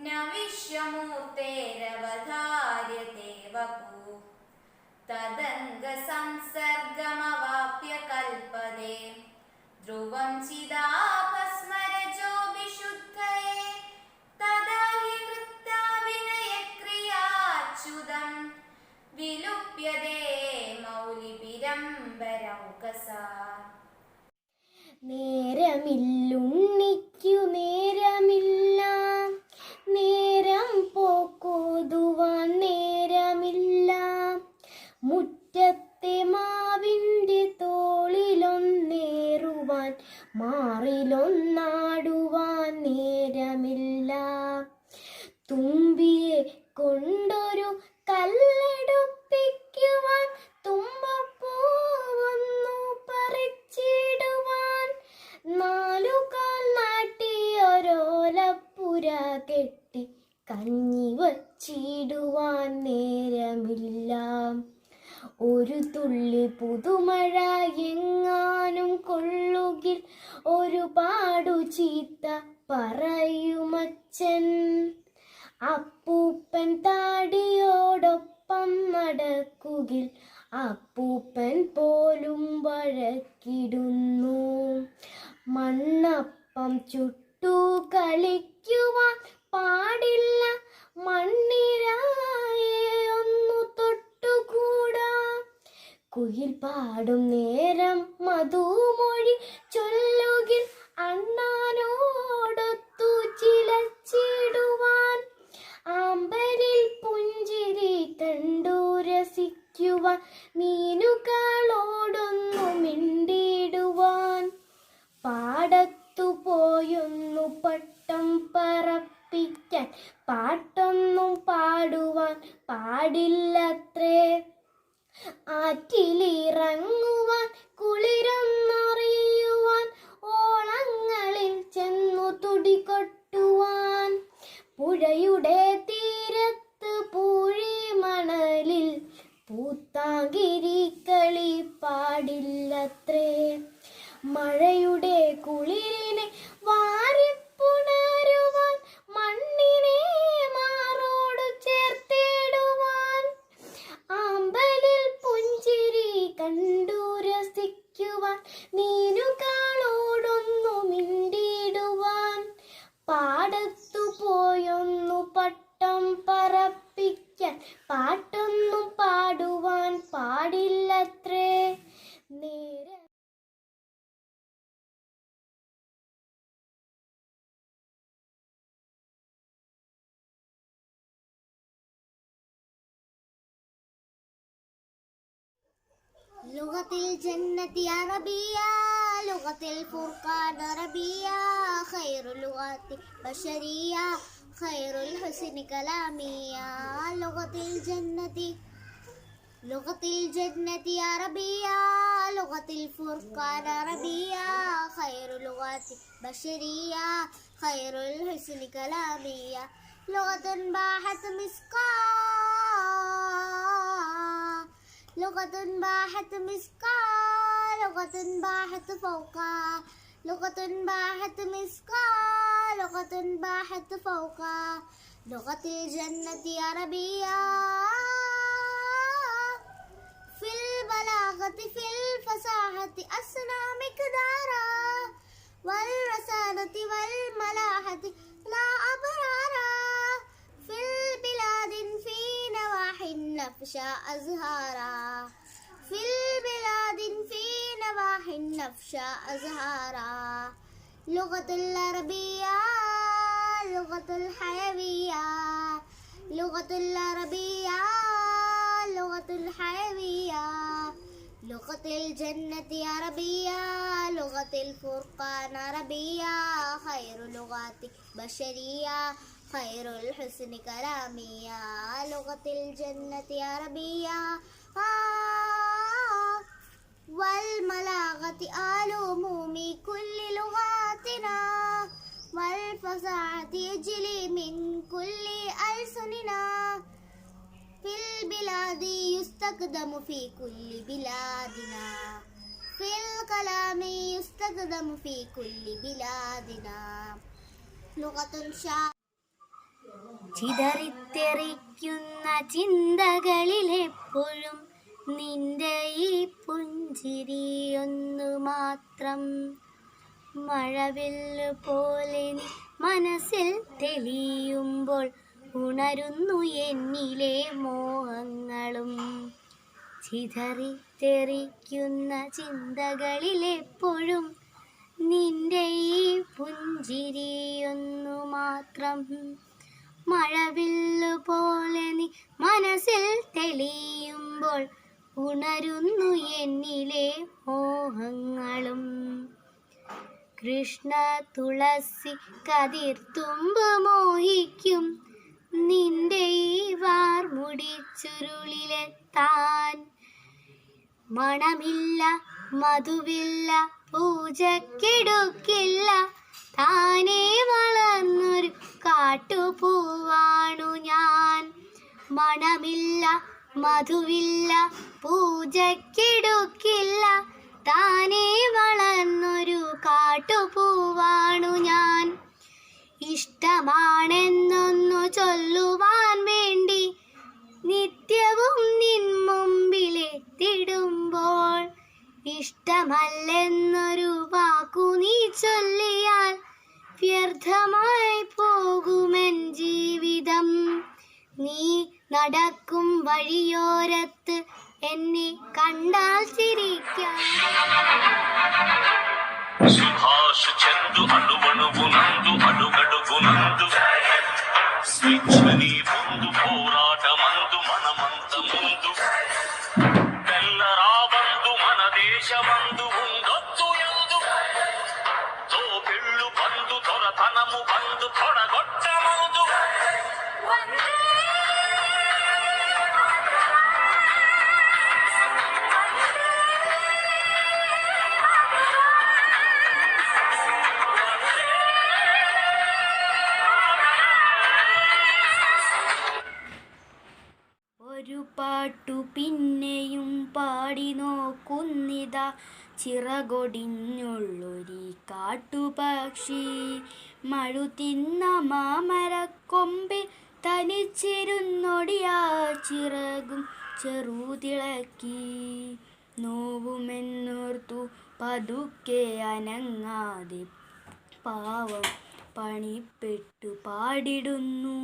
E: न विश्वमूर्तेरवधार्यते वपुः तदङ्गसंसर्गमवाप्य कल्पते ध्रुवं चिदापस्मरजो विशुद्धये तदा हि वृत्ताभिनयक्रियाच्युतं विलुप्यते मौलिभिरम्बरौकसा
B: നേരമില്ലുണ്ണിക്കു നേരമില്ല, നേരം പോക്കോതുവാൻ നേരമില്ല. മുറ്റത്തെ മാവിൻ്റെ തോളിലൊന്നേറുവാൻ മാറിലൊന്നാടുവാൻ നേരമില്ല. തുമ്പിയെ കൊണ്ടൊരു കല്ലെടുപ്പിക്കുവാൻ തുമ്പപ്പൂവൊന്നു പറിച്ചിടുവാൻ നാലുകാൽ നാട്ടിയൊരോലപ്പുര കെട്ടി കഞ്ഞി വച്ചിടുവാൻ നേരമില്ല. ഒരു തുള്ളി പുതുമഴ എങ്ങാനും കൊള്ളുകിൽ ഒരുപാടു ചീത്ത പറയുമച്ചൻ. അപ്പൂപ്പൻ താടിയോടൊപ്പം നടക്കുകിൽ അപ്പൂപ്പൻ പോലും വഴക്കിടുന്നു. മണ്ണപ്പം ചുട്ടു കളിക്കുവാൻ പാടില്ല, മണ്ണിരായെ ഒന്നു തൊട്ടുകൂടാ. കുയിൽ പാടും നേരം മധുമൊഴി ചൊല്ലുകിൽ അണ്ണാനോടൊത്തു ചിലച്ചിടുവാൻ. ആമ്പലിൽ പുഞ്ചിരി കണ്ടു രസിക്കുവാൻ മീനുകളോടൊന്നു മിണ്ടിടുവാൻ. പാടത്തു പോയൊന്നു പട്ടം പറപ്പിക്കാൻ പാട്ടൊന്നും പാടുവാൻ പാടില്ലത്രേ. ആറ്റിലിറങ്ങുവാൻ കുളിരൊന്നറിയുവാൻ ഓളങ്ങളിൽ ചെന്നു തുടികൊട്ടുവാൻ. പുഴയുടെ തീരത്ത് പൂഴിമണലിൽ പൂത്താങ്കിരിക്കളി പാടില്ലത്രേ. മഴയുടെ കുളിരിനെ വാരിപ്പുണരുവാൻ മണ്ണിനെ മാറോടു ചേർത്തിടുവാൻ. ആമ്പലിൽ പുഞ്ചിരി കണ്ടു രസിക്കുവാൻ മീനുകളോടൊന്നു മിണ്ടിടുവാൻ. പാടത്തു പോയൊന്നു പട്ടം പറപ്പിക്കാൻ പാട്ടൊന്നും പാടുവാൻ പാടില്ലത്രേ. നേരെ
I: لغة الجنة عربية، لغة الفرقان عربية، خير اللغات بشرية، خير الحسن كلامية. لغة الجنة عربية، لغة الفرقان عربية، خير اللغات بشرية، خير الحسن كلامية. لغة باحت مسقا، لغة باحت مسقا، لغة باحت فوقا، لغة باحت مسقا، لغة باحت فوقا. لغة الجنة عربية، في البلاغة في الفصاحة أسنى مقدارا، والرسالة والملاحة لا أبرارا. في البلاد في نواحي النفشى أزهارا، في البلاد في نواحي النفشى أزهارا. لغة العربية لغة الحيوية، لغة العربية لغة الحيوية. لغة الجنة عربية، لغة الفرقان عربية، خير لغات بشرية، خير الحسن كلامية. لغة الجنة عربية والملاغة علوم كل لغاتنا، والفصاحة يجلي من كل ألسننا. في البلاد يستخدم في كل بلادنا، في الكلام يستخدم في كل بلادنا. لغة
B: ചിതറിത്തെറിക്കുന്ന ചിന്തകളിലെപ്പോഴും നിന്റെ ഈ പുഞ്ചിരിയൊന്നു മാത്രം. മഴവില്ല് പോലെ നീ മനസ്സിൽ തെളിയുമ്പോൾ ഉണരുന്നു എന്നിലെ മോഹങ്ങളും. ചിതറിത്തെറിക്കുന്ന ചിന്തകളിലെപ്പോഴും
I: നിന്റെ ഈ പുഞ്ചിരിയൊന്നു മാത്രം മഴവില്ലു പോലെ നീ മനസ്സിൽ തെളിയുമ്പോൾ ഉണരുന്നു എന്നിലെ മോഹങ്ങളും. കൃഷ്ണ തുളസി കതിർത്തുമ്പ് മോഹിക്കും നിന്റെ ഈ വാർമുടിച്ചുരുളിലെത്താൻ. മണമില്ല മധുവില്ല പൂജക്കെടുക്കില്ല താനേ വളർന്നൊരു കാട്ടുപൂവാണു ഞാൻ. മണമില്ല മധുവില്ല പൂജക്കെടുക്കില്ല താനേ വളർന്നൊരു കാട്ടുപൂവാണു ഞാൻ. ഇഷ്ടമാണെന്നൊന്നു ചൊല്ലുവാൻ വേണ്ടി നിത്യവും നിൻ മുമ്പിലെത്തിടുമ്പോൾ ഇഷ്ടമല്ലെന്നൊരു വാക്കു നീ ചൊല്ലിയാൽ വ്യർത്ഥമായി പോകുമെൻ ജീവിതം. നീ നടക്കും വഴിയോരത്ത് എന്നെ കണ്ടാൽ ചിരിക്കാം.
J: సుభాష్ చందు అణువణువునందు అడుగడుగునందు స్వేచ్ఛ నీ ముందు పోరాటమందు మనమంత ముందు తెల్లరాబందు మన దేశమందు ఉండొచ్చు ఎందు తోపిళ్ళు బందు దొరతనము బందు తొడగొట్టమందు
I: ഒരു പാട്ടു പിന്നെയും പാടി നോക്കുന്നിതാ ചിറകൊടിഞ്ഞുള്ളൊരി കാട്ടുപക്ഷി. മഴുതിന്ന മാമരക്കൊമ്പിൽ തനിച്ചിരുന്നൊടിയാ ചിറകും ചെറുതിളക്കി. നോവുമെന്നോർത്തു പതുക്കെ അനങ്ങാതെ പാവം പണിപ്പെട്ടു പാടിടുന്നു.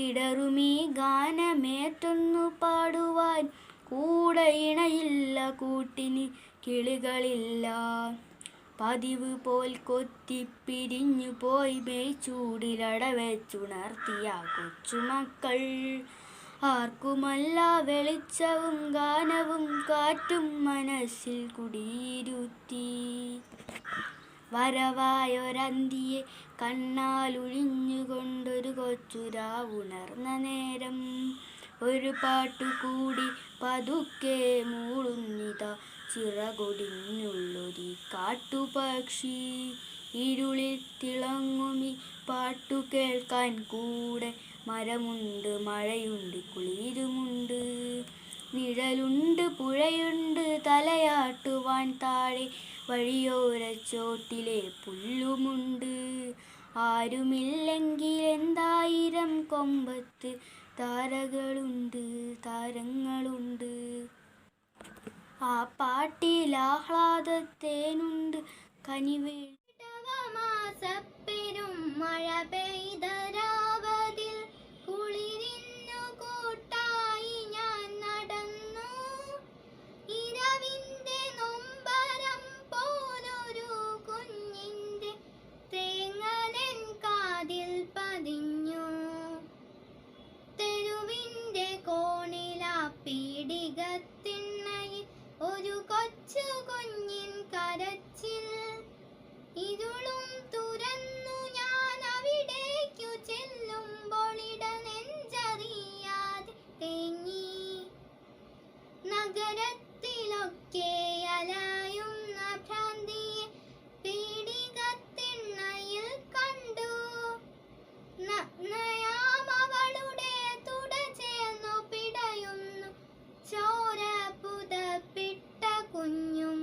I: ഇടറുമീ ഗാനമേറ്റൊന്നു പാടുവാൻ കൂടെ ഇണയില്ല, കൂട്ടിന് കിളികളില്ല. പതിവ് പോൽ കൊത്തിപ്പിരിഞ്ഞു പോയി മേച്ചൂടിലടവെച്ചുണർത്തിയ കൊച്ചുമക്കൾ. ആർക്കുമല്ല വെളിച്ചവും ഗാനവും കാറ്റും മനസ്സിൽ കുടിയിരുത്തി. വരവായൊരന്തിയെ കണ്ണാലൊഴിഞ്ഞുകൊണ്ടൊരു കൊച്ചുരാവുണർന്ന നേരം ഒരു പാട്ടുകൂടി പതുക്കെ മൂളുന്നിതാ ചിറകൊടിഞ്ഞുള്ളൊരി കാട്ടുപക്ഷി. ഇരുളിൽ തിളങ്ങുമി പാട്ടു കേൾക്കാൻ കൂടെ മരമുണ്ട്, മഴയുണ്ട്, കുളിരുമുണ്ട്, നിഴലുണ്ട്, പുഴയുണ്ട്, തലയാട്ടുവാൻ താഴെ വഴിയോരച്ചോട്ടിലെ പുല്ലുമുണ്ട്. ആരുമില്ലെങ്കിൽ എന്തായിരം കൊമ്പത്ത് താരകളുണ്ട്, താരങ്ങളുണ്ട്. ആ പാട്ടിൽ ആഹ്ലാദത്തേനുണ്ട്, കനിവേൽ മാസപ്പെരും മഴ പെയ്ത രാവതിൽ കുളിരിന്നു കൂട്ടായി ഞാൻ നടന്നു. ഇരവിന്റെ നൊമ്പരം പോലൊരു കുഞ്ഞിന്റെ തേങ്ങലൻ കാതിൽ പതിഞ്ഞു. തെരുവിന്റെ കോണിലാ പീടികത്തിണ്ണയിൽ ഒരു കൊച്ചു കുഞ്ഞിൻ കരച്ചിൽ. ഇരുളും തുറന്നു ഞാൻ അവിടേക്കു ചെല്ലുമ്പോൾ ഇടനെഞ്ചറിയാതെ തേങ്ങി. നഗരത്തിലൊക്കെ അലയുന്ന ഭ്രാന്തിയെ പീടികത്തിണ്ണയിൽ കണ്ടു. നഗ്നയാമവളുടെ തുട ചേർന്നു പിടയുന്നു ചോര പുതപ്പിട്ട കുഞ്ഞും.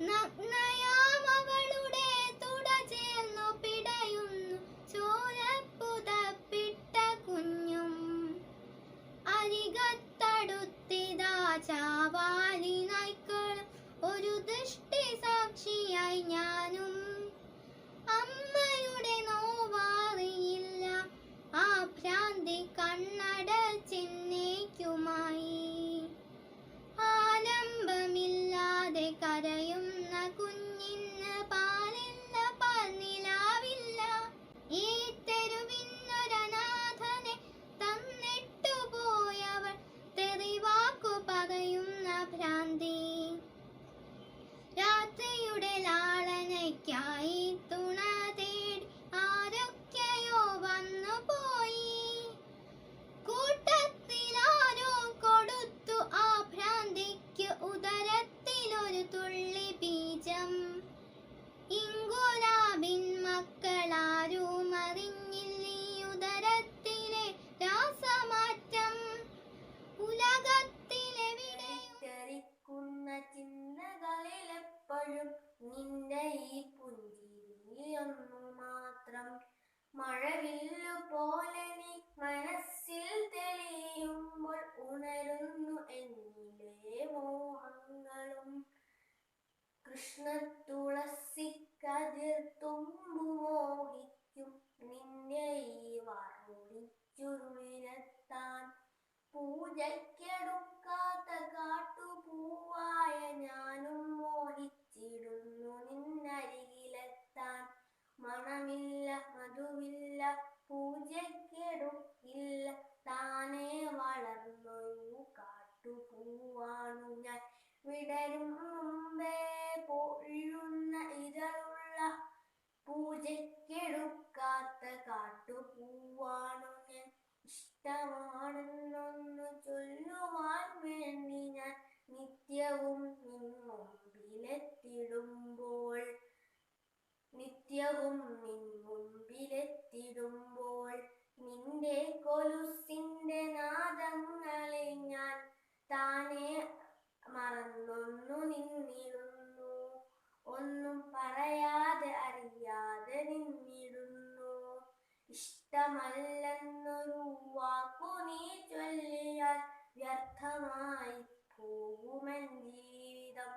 I: നഗ്നയാമവളുടെ തുട ചേർന്നു പിടയുന്നു ചോര പുതപ്പിട്ട കുഞ്ഞും. അരികത്തടുത്തിതാ ചാവാലി നായ്ക്കളും ഒരു ദൃഷ്ടി സാക്ഷിയായി ഞാനും. അമ്മയുടെ നോവാറിയില്ല ആ ഭ്രാന്തി കണ്ണടച്ചെന്നേക്കുമായി. ആലംബമില്ലാതെ കരയുന്ന കുഞ്ഞിൻ
B: മഴവില്ലു പോലെ നീ മനസ്സിൽ തെളിയുമ്പോൾ ഉണരുന്നു എന്നിലെ മോഹങ്ങളും. കൃഷ്ണ തുളസി കതിർത്തുമ്പു മോഹിക്കും നിന്റെ ഈ വാർമുടിച്ചുരുളിലെത്താൻ. പൂജയ്ക്കെടുക്കാത്ത കാട്ടുപൂവായ ഞാനും മോഹിച്ചിടുന്നു നിന്നരികിലെത്താൻ. മണമില്ല മധുവില്ല പൂജയ്ക്കെടുക്കില്ല താനേ വളർന്നൊരു കാട്ടുപൂവാണു ഞാൻ. വിടരും മുമ്പേ പൊഴിയുന്ന ഇതളുള്ള പൂജയ്ക്കെടുക്കാത്ത കാട്ടുപൂവാണു ഞാൻ. ഇഷ്ടമാണെന്നൊന്നു ചൊല്ലുവാൻ വേണ്ടി ഞാൻ നിത്യവും നിൻ മുമ്പിലെത്തിടുമ്പോൾ നിന്റെ കൊലുസിന്റെ നാദങ്ങളിൽ ഞാൻ താനെ മറന്നൊന്നു നിന്നിടുന്നു. ഒന്നും പറയാതെ അറിയാതെ നിന്നിടുന്നു. ഇഷ്ടമല്ലെന്നൊരു വാക്കു നീ ചൊല്ലിയാൽ വ്യർത്ഥമായി പോകുമെൻ ജീവിതം.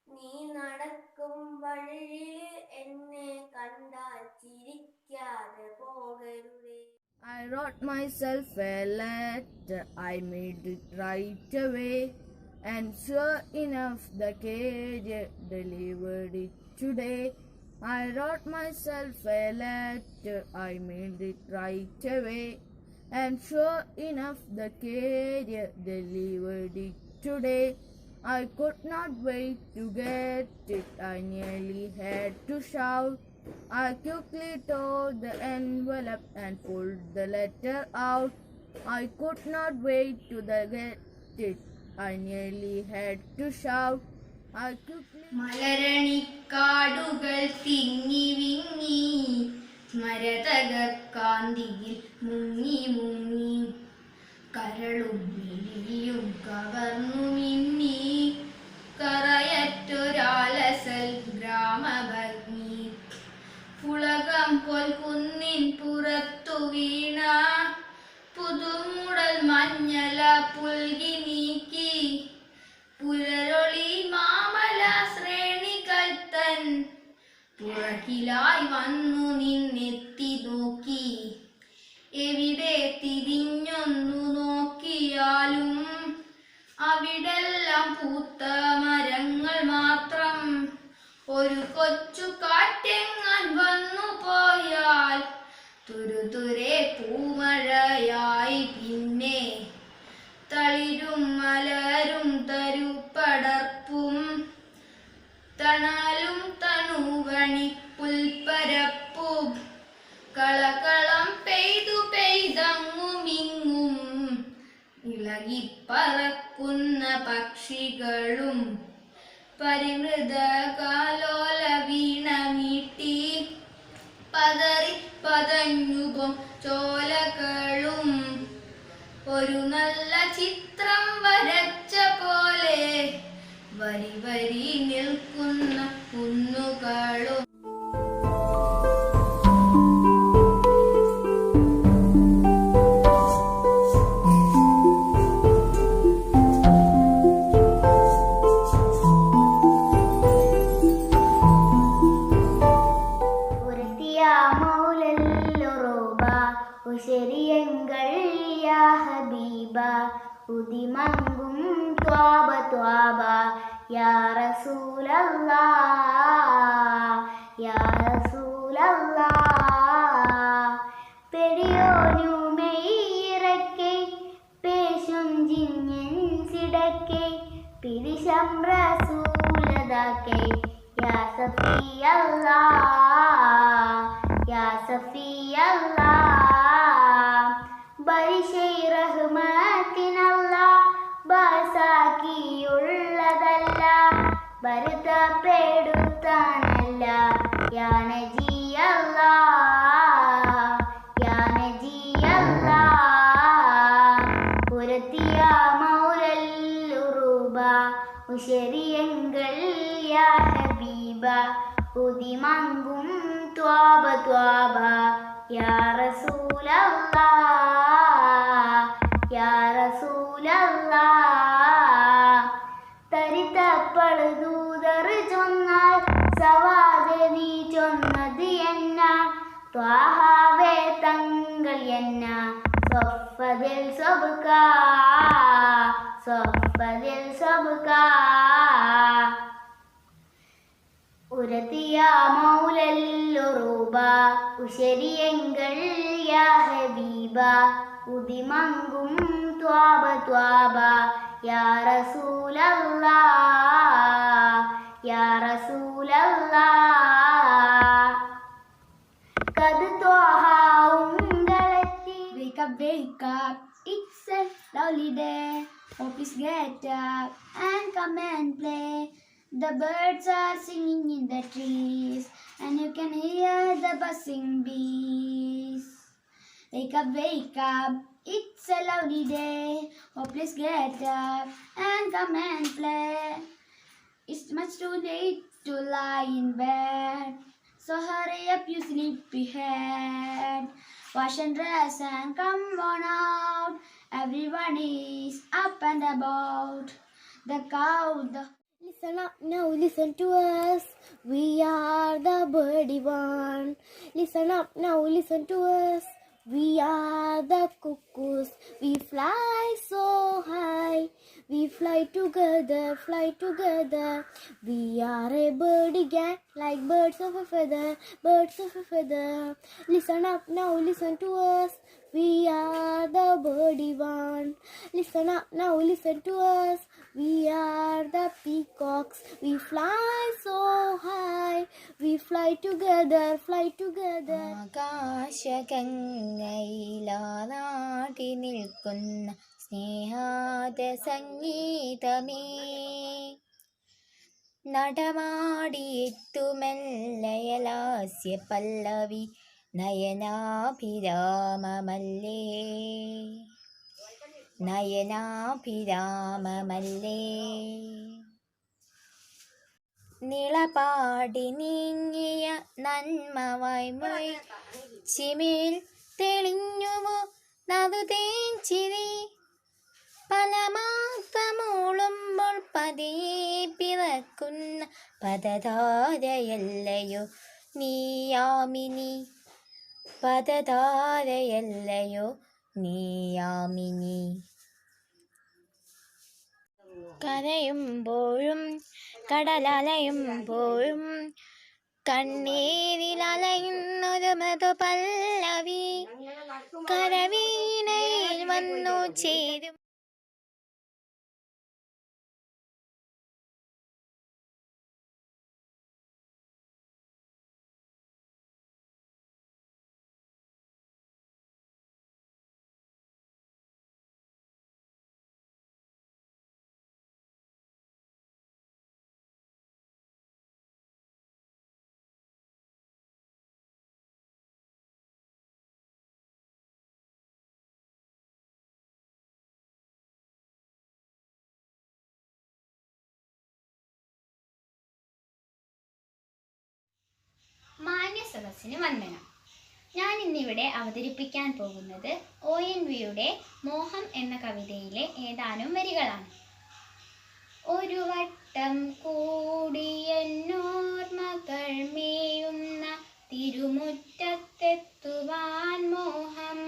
B: നീ നടക്കും വഴിയിൽ എന്നെ കണ്ടാൽ ചിരിക്കാതെ പോകരുതേ.
K: I wrote myself a letter, I made it right away, and sure enough the carrier delivered it today. I wrote myself a letter, I made it right away, and sure enough the carrier delivered it today. I could not wait to get it, I nearly had to shout. I quickly tore the envelope and pulled the letter out. I could not wait to get it, I nearly had to shout. I quickly...
B: മലരണിക്കാടുകൾ തിങ്ങി വിങ്ങി സ്മരതക കാന്തിയിൽ മുങ്ങി മുങ്ങി. കരളും വിളിയും കവർന്നു മിന്നി കറയറ്റൊരാലസൽ ഗ്രാമഭംഗി. പുളകം പോൽ കുന്നിൻ പുറത്തു വീണ പുതുമുടൽ മഞ്ഞല പുൽകി നീക്കി. പുലരൊളി മാമല ശ്രേണികൾ തൻ പുറകിലായി വന്നു നിന്നെത്തി നോക്കി. എവിടെ തിരിഞ്ഞൊന്നു നോക്കിയാലും അവിടെല്ലാം പൂത്ത മരങ്ങൾ മാത്രം. ഒരു കൊച്ചു കാറ്റെങ്ങാൻ വന്നു പോയാൽ തുരുതുരെ പൂമഴയായി പിന്നെ. തളിരും മലരും തരുപ്പടർപ്പും തണലും തണുവണി പുൽപ്പരപ്പും കളകളം പെയ്തു പെയ്തങ്ങുമിങ്ങും ഇളകിപ്പറക്കുന്ന പക്ഷികളും. പരിമൃത കാലോല വീണ മീട്ടി പതറി പതഞ്ഞുപൊം ചോലകളും. ഒരു നല്ല ചിത്രം വരച്ച പോലെ വരി വരി നിൽക്കുന്ന കുന്നുകളും. ഉദിമങ്കും ത്വാബ ത്വാബ യാ റസൂലല്ലാഹ് യാ റസൂലല്ലാഹ്. പെരിയോനു മെയ്യിറക്കെ പേശും ജിഞ്ഞൻ സിടക്കെ പിരിശം റസൂലദാക്കെ യാ സഫിയല്ലാഹ് യാ സഫിയല്ലാഹ്. ബരിശൈ റഹ്മത്തിനല്ല ബസാക്കിയുള്ളതല്ല ബരുത്തപ്പെടുത്താനല്ല യാ നജിയല്ലാഹ് യാ നജിയല്ലാഹ്. ഉരത്തിയ മൗലല്ലുറുബ ഉശരിയങ്ങൾ യാ ഹബീബ ഉദിമങ്കും ത്വാബ ത്വാബ യാ റസൂലല്ലാഹ് യാ റസൂലല്ലാഹ് തരിതപ്പള് ദൂതർ ചൊന്നാൽ സവാദ് നീ ചൊന്നത് എന്ന ത്വാഹാവേ തങ്ങൾ എന്ന സ്വഫദിൽ സബ്ക ഉരത്തിയ മൗലല്ലുറൂബ ഉശരിയെങ്കൾ യാ ഹബീബ ഉദിമങ്കും ത്വാബ യാ റസൂലല്ലാഹ് യാ റസൂലല്ലാഹ് കത് Thwaha ഉങ്ങളെത്തി
I: Wake up, it's a lovely day. Oh, please get up and come and play. The birds are singing in the trees, and you can hear the buzzing bees. Wake up, it's a lovely day. Oh, please get up and come and play. It's much too late to lie in bed, so hurry up, you sleepy head. Wash and dress and come on out. Everyone is up and about. The cow, Listen up now, listen to us. We are the birdie one. Listen up now, listen to us. We are the cuckoos. We fly so high. We fly together, fly together. We are a birdie gang, like birds of a feather, birds of a feather. Listen up now, listen to us. We are the birdie one. Listen up now, listen to us. We are the peacocks. We fly so high. We fly together, fly together.
B: ആകാശഗംഗയിലാനാട്ടി നിൽക്കുന്ന സ്നേഹാദ സംഗീതമേ നടമാടിയെത്തുമെല്ലയലാസ്യ പല്ലവി നയനാഭിരാമമല്ലേ നിളപാടി നീങ്ങിയ നന്മവായ്മൊഴി ചിമേൽ തെളിഞ്ഞുവോ നറുതേൻചിരി പല മാസമൂളുമ്പോൾ പതിയെ പിറക്കുന്ന പദധാരയല്ലയോ നീയാമിനി പദധാരയല്ലയോ നീയാമിനി കരയുമ്പോഴും കടലലയുമ്പോഴും കണ്ണീരിലലയുന്നൊരു മൃദുപല്ലവി കരവീണയിൽ വന്നു ചേരും.
I: മാന്യസദസ്സിന് വന്ദനം. ഞാൻ ഇന്നിവിടെ അവതരിപ്പിക്കാൻ പോകുന്നത് ONVയുടെ മോഹം എന്ന കവിതയിലെ ഏതാനും വരികളാണ്. ഒരു വട്ടം കൂടിയെന്നോർമകൾ മേയുന്ന തിരുമുറ്റത്തെത്തുവാൻ മോഹം.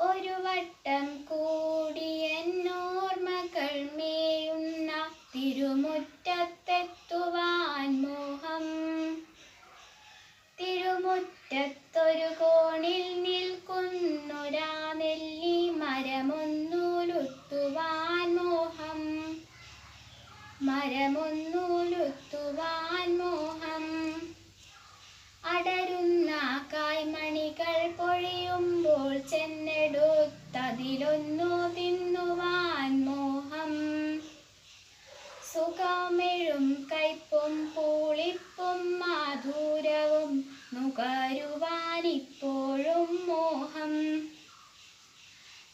I: ഒരു വട്ടം കൂടിയെന്നോർമകൾ മേയുന്ന തിരുമുറ്റത്തെത്തുവാൻ മോഹം. തിരുമുറ്റത്തൊരു കോണിൽ നിൽക്കുന്നൊരാ നെല്ലി മരമൊന്നുലുത്തുവാൻ മോഹം. മരമൊന്നുലുത്തുവാൻ മോഹം. അടരുന്ന കായ്മണികൾ പൊഴിയുമ്പോൾ ചെന്നെടുത്തതിലൊന്നു തിന്നുവാൻ മോഹം. സുഖമെഴും കയ്പും പൂളിപ്പും മാധുരവും നുകരുവാനിപ്പോഴും മോഹം.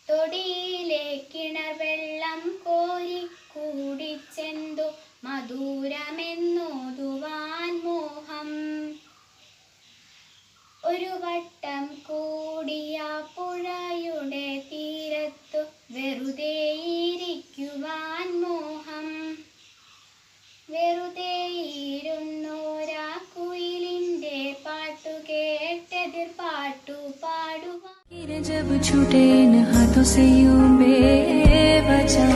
I: തൊടിയിലെ കിണർ വെള്ളം കോരിക്കൂടിച്ചെന്തു മധുരമെന്നോതുവാൻ മോഹം. ഒരു വട്ടം കൂടിയ പുഴയുടെ തീരത്തു വെറുതെ ഇരിക്കുവാൻ മോഹം. വെറുതെ ഇരുന്നോരാ കുയിലിൻ്റെ പാട്ടു കേട്ടെതിർ പാട്ടു പാടുവാൻ.
F: जब छूटे न हाथों से यूं बेवजह,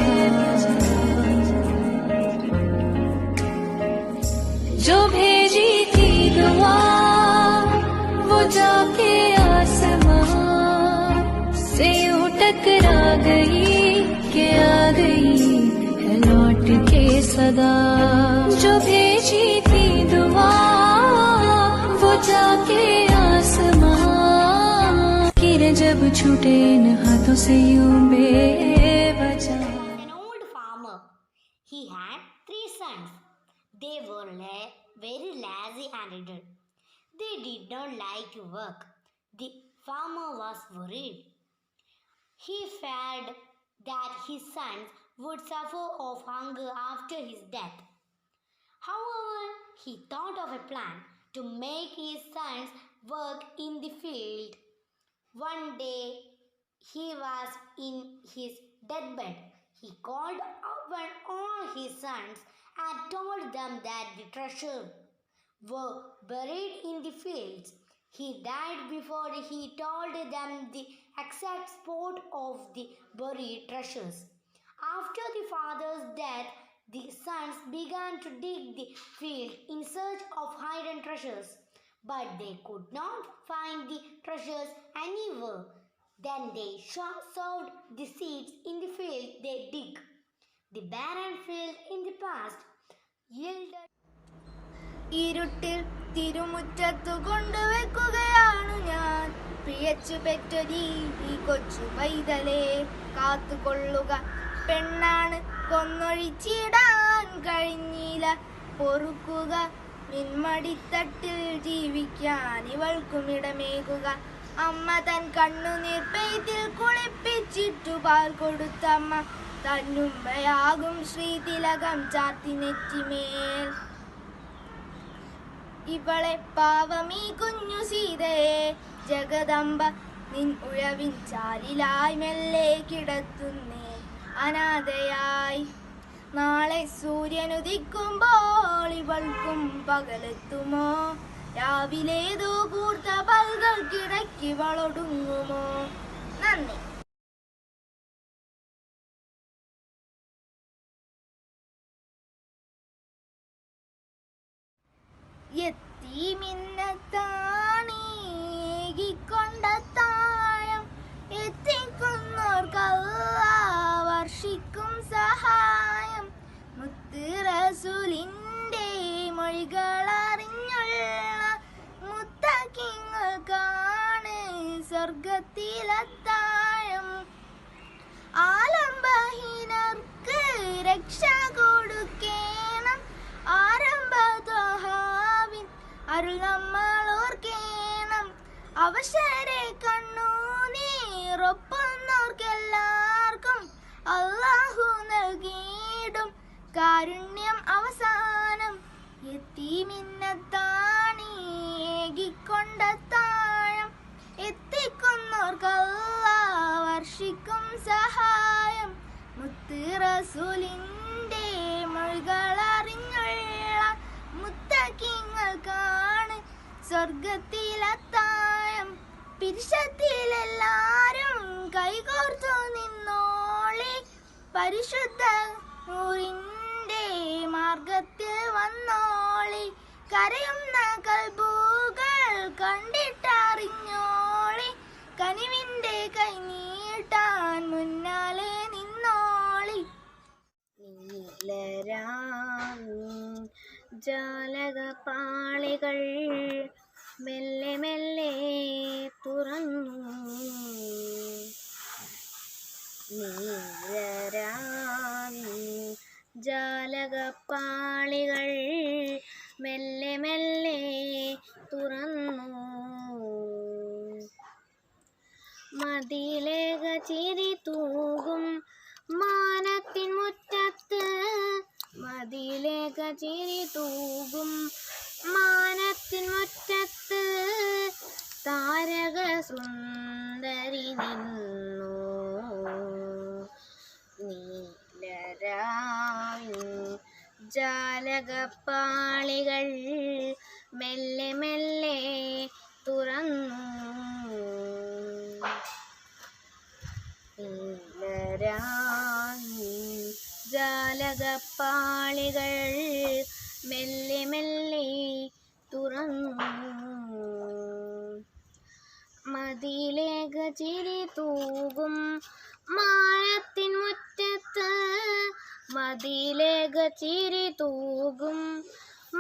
F: जो भेजी थी दुआ वो जाके आसमां से यूं टकरा गई कि आ गई है लौट के सदा. जो भेजी थी दुआ वो जाके आसमां जब छूटे न हाथों से यूं बेवजह.
B: An old farmer. He had 3 sons. They were very lazy and idle. They did not like to work. The farmer was worried. He feared that his sons would suffer of hunger after his death. However, he thought of a plan to make his sons work in the field. One day, he was in his deathbed. He called upon all his sons and told them that the treasure were buried in the fields. He died before he told them the exact spot of the buried treasures. After the father's death, the sons began to dig the field in search of hidden treasures. But they could not find the treasures anywhere. Then they sowed the seeds in the field they dig. The barren field in the past yielded.
A: ഇരുട്ടിൽ തിരുമുറ്റത്തു കൊണ്ടുവെക്കുകയാണു ഞാൻ പ്രിയച്ചു പെറ്റൊരീ കൊച്ചു പൈതലേ. കാത്തുകൊള്ളുക പെണ്ണാണ് കൊന്നൊഴിച്ചിടാൻ കഴിഞ്ഞില്ല. പൊറുക്കുക നിന്മടിത്തട്ടിൽ ജീവിക്കാൻ ഇവൾക്കുമിടമേകുക. അമ്മ തൻ കണ്ണുനീർ പെയ്തിൽ കുളിപ്പിച്ചിട്ടു പാൽ കൊടുത്തമ്മ തന്നുമ്മയാകും ശ്രീതിലകം ചാത്തി നെറ്റിമേൽ. ഇവളെ പാവമീ കുഞ്ഞു സീതയെ ജഗദംബ നിൻ ഉഴവിൻ ചാലിലായി മെല്ലെ കിടത്തുന്നേ അനാഥയായി. നാളെ സൂര്യനുദിക്കുമ്പോൾ ഇവൾക്കും പകലെത്തുമോ? രാവിലേതോ കൂർത്ത പൽകൾക്കിടയ്ക്കിവളൊടുങ്ങുമോ? നന്ദി. യത്തീമിന്നത്താണീകിക്കൊണ്ടത്താഴം എത്തിക്കുന്നോർക്കല്ലാഹ് വർഷിക്കും സഹായം. മുത്ത് റസൂലിൻ്റെ മൊഴികളറിഞ്ഞുള്ള മുത്തക്കിങ്ങൾക്കാണ് സ്വർഗത്തിലത്താഴം. ആലംബഹീനർക്ക് രക്ഷ കൊടുക്കേണം. ആരംഭത്വഹാവിൻ അരുൾ നമ്മൾ ഓർക്കേണം. അവശരെ കണ്ണുനീരൊപ്പുന്നോർക്കെല്ലാവർക്കും അല്ലാഹു നൽകിയിടും കാരുണ്യം അവസാനം. യത്തീമിന്നത്താണീകിക്കൊണ്ടത്താഴം എത്തിക്കുന്നോർക്കല്ലാഹ് വർഷിക്കും സഹായം. മുത്ത് റസൂലിൻ്റെ മൊഴികളറിഞ്ഞുള്ള മുത്തക്കിങ്ങൾക്കാണ് സ്വർഗത്തിലത്താഴം. പിരിശത്തിലെല്ലാരും കൈകോർത്തു നിന്നോളി. പരിശുദ്ധ നൂറിൻ്റെ മാർഗത്തിൽ വന്നോളി. കരയുന്ന കൽബുകൾ കണ്ടിട്ടറിഞ്ഞോളി. കനിവിൻ്റെ കൈ നീട്ടാൻ മുന്നാലെ നിന്നോളി. ജാലകപാളികൾ മെല്ലെ മെല്ലെ തുറന്നു. ജാലകപ്പാളികൾ മെല്ലെ മെല്ലെ തുറന്നു. മതിലേക ചിരി തൂകും മാനത്തിൻ മുറ്റത്ത്. മതിലേക ചിരി തൂകും മാനത്തിൻ മുറ്റത്ത്. സുന്ദരി നിന്നു നീലരാവിൻ ജാലകപ്പാളികൾ മെല്ലെ മെല്ലെ തുറന്നു നീലരാവിൻ ജാലകപ്പാളികൾ മെല്ലെ മെല്ലെ തുറന്നു മതിലേക ചിരി തൂകും മാനത്തിൻ മുറ്റത്ത് മതിലേക ചിരി തൂകും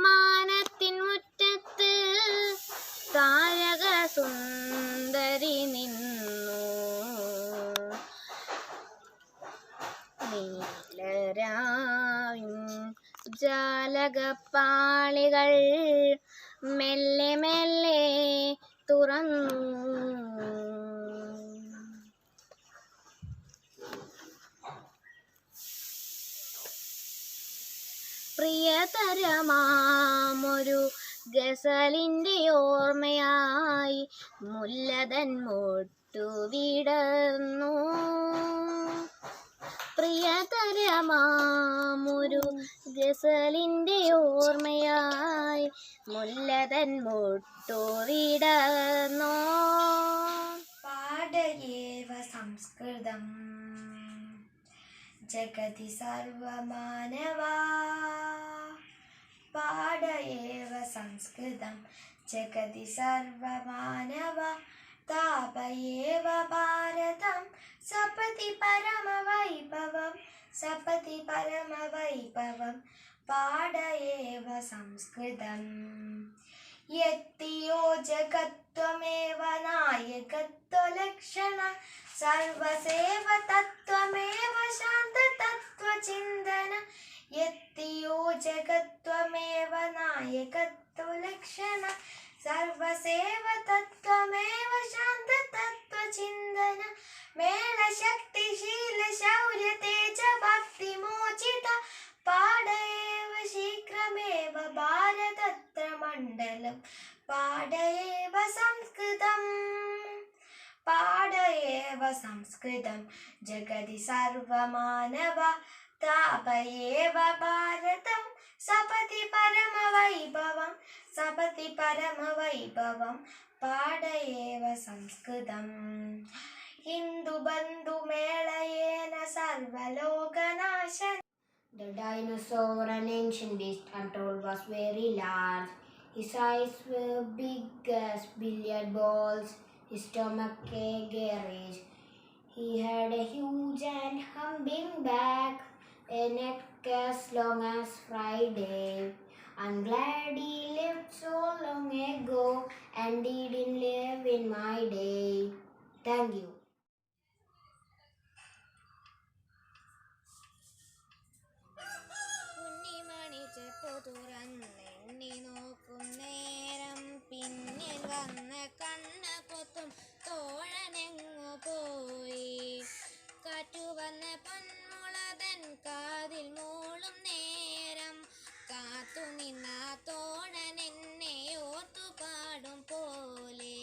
A: മാനത്തിൻ മുറ്റത്ത് താരക സുന്ദരി നിന്നു നീലരാവിൻ ജാലകപ്പാളികൾ മെല്ലെ മെല്ലെ തുറന്നു പ്രിയതരമാമൊരു ഗസലിൻ്റെ ഓർമ്മയായി മുല്ലതൻ മൊട്ടു വിടർന്നു പ്രിയതരമാമൊരു ഗസലിൻ്റെ ഓർമ്മയായി മുല്ലതൻ മൊട്ടു വിടർന്നു
B: പാടയേവ സംസ്കൃതം ജഗതി സർവമാനവാ പാടയേവ സംസ്കൃതം ജഗതി സർവമാനവ താപയേവ ഭാരതം സപതി പരമവൈഭവം സപതി പരമവൈഭവം പാടയേവ സംസ്കൃതം യത്തിയോ ജഗത്വമേവ നായകത്വലക്ഷണ സർവസേവ തത്വമേവ ശാന്ത തത്വചിന്തന യത്തിയോ ജഗത്വമേവ നായകത്വലക്ഷണ സർവസേവ തത്വമേവ ശാന്ത തത്വചിന്തന മേളശക്തിശീല ശൗര്യ തേജ ഭക്തി മോചിത പാടയേവ ശീഘ്രമേവ ഭാരതത്ര മണ്ഡലം പാടയേവ സംസ്കൃതം പാടയേവ സംസ്കൃതം ജഗതി സർവമാനവ താപയേവ ഭാരതം സപതി പരമവൈഭവം സപതി പരമവൈഭവം പാടയേവ സംസ്കൃതം ഹിന്ദുബന്ധുമേളയേന സർവലോകനാശന The dinosaur, an ancient beast untold, was very large. His eyes were big as billiard balls, his stomach a garage. He had a huge and humping back, a neck as long as Friday. I'm glad he lived so long ago and didn't live in my day. Thank you.
A: കുഞ്ഞിമണി ചെപ്പു തുറന്നെണ്ണി നോക്കും നേരം പിന്നിൽ വന്ന് കണ്ണ് പൊത്തും തോഴനെങ്ങു പോയി കാറ്റു വന്ന് പൊന്മുളതൻ കാതിൽ മൂളും നേരം കാത്തു നിന്ന തോഴൻ എന്നെ ഓർത്തു പാടും പോലെ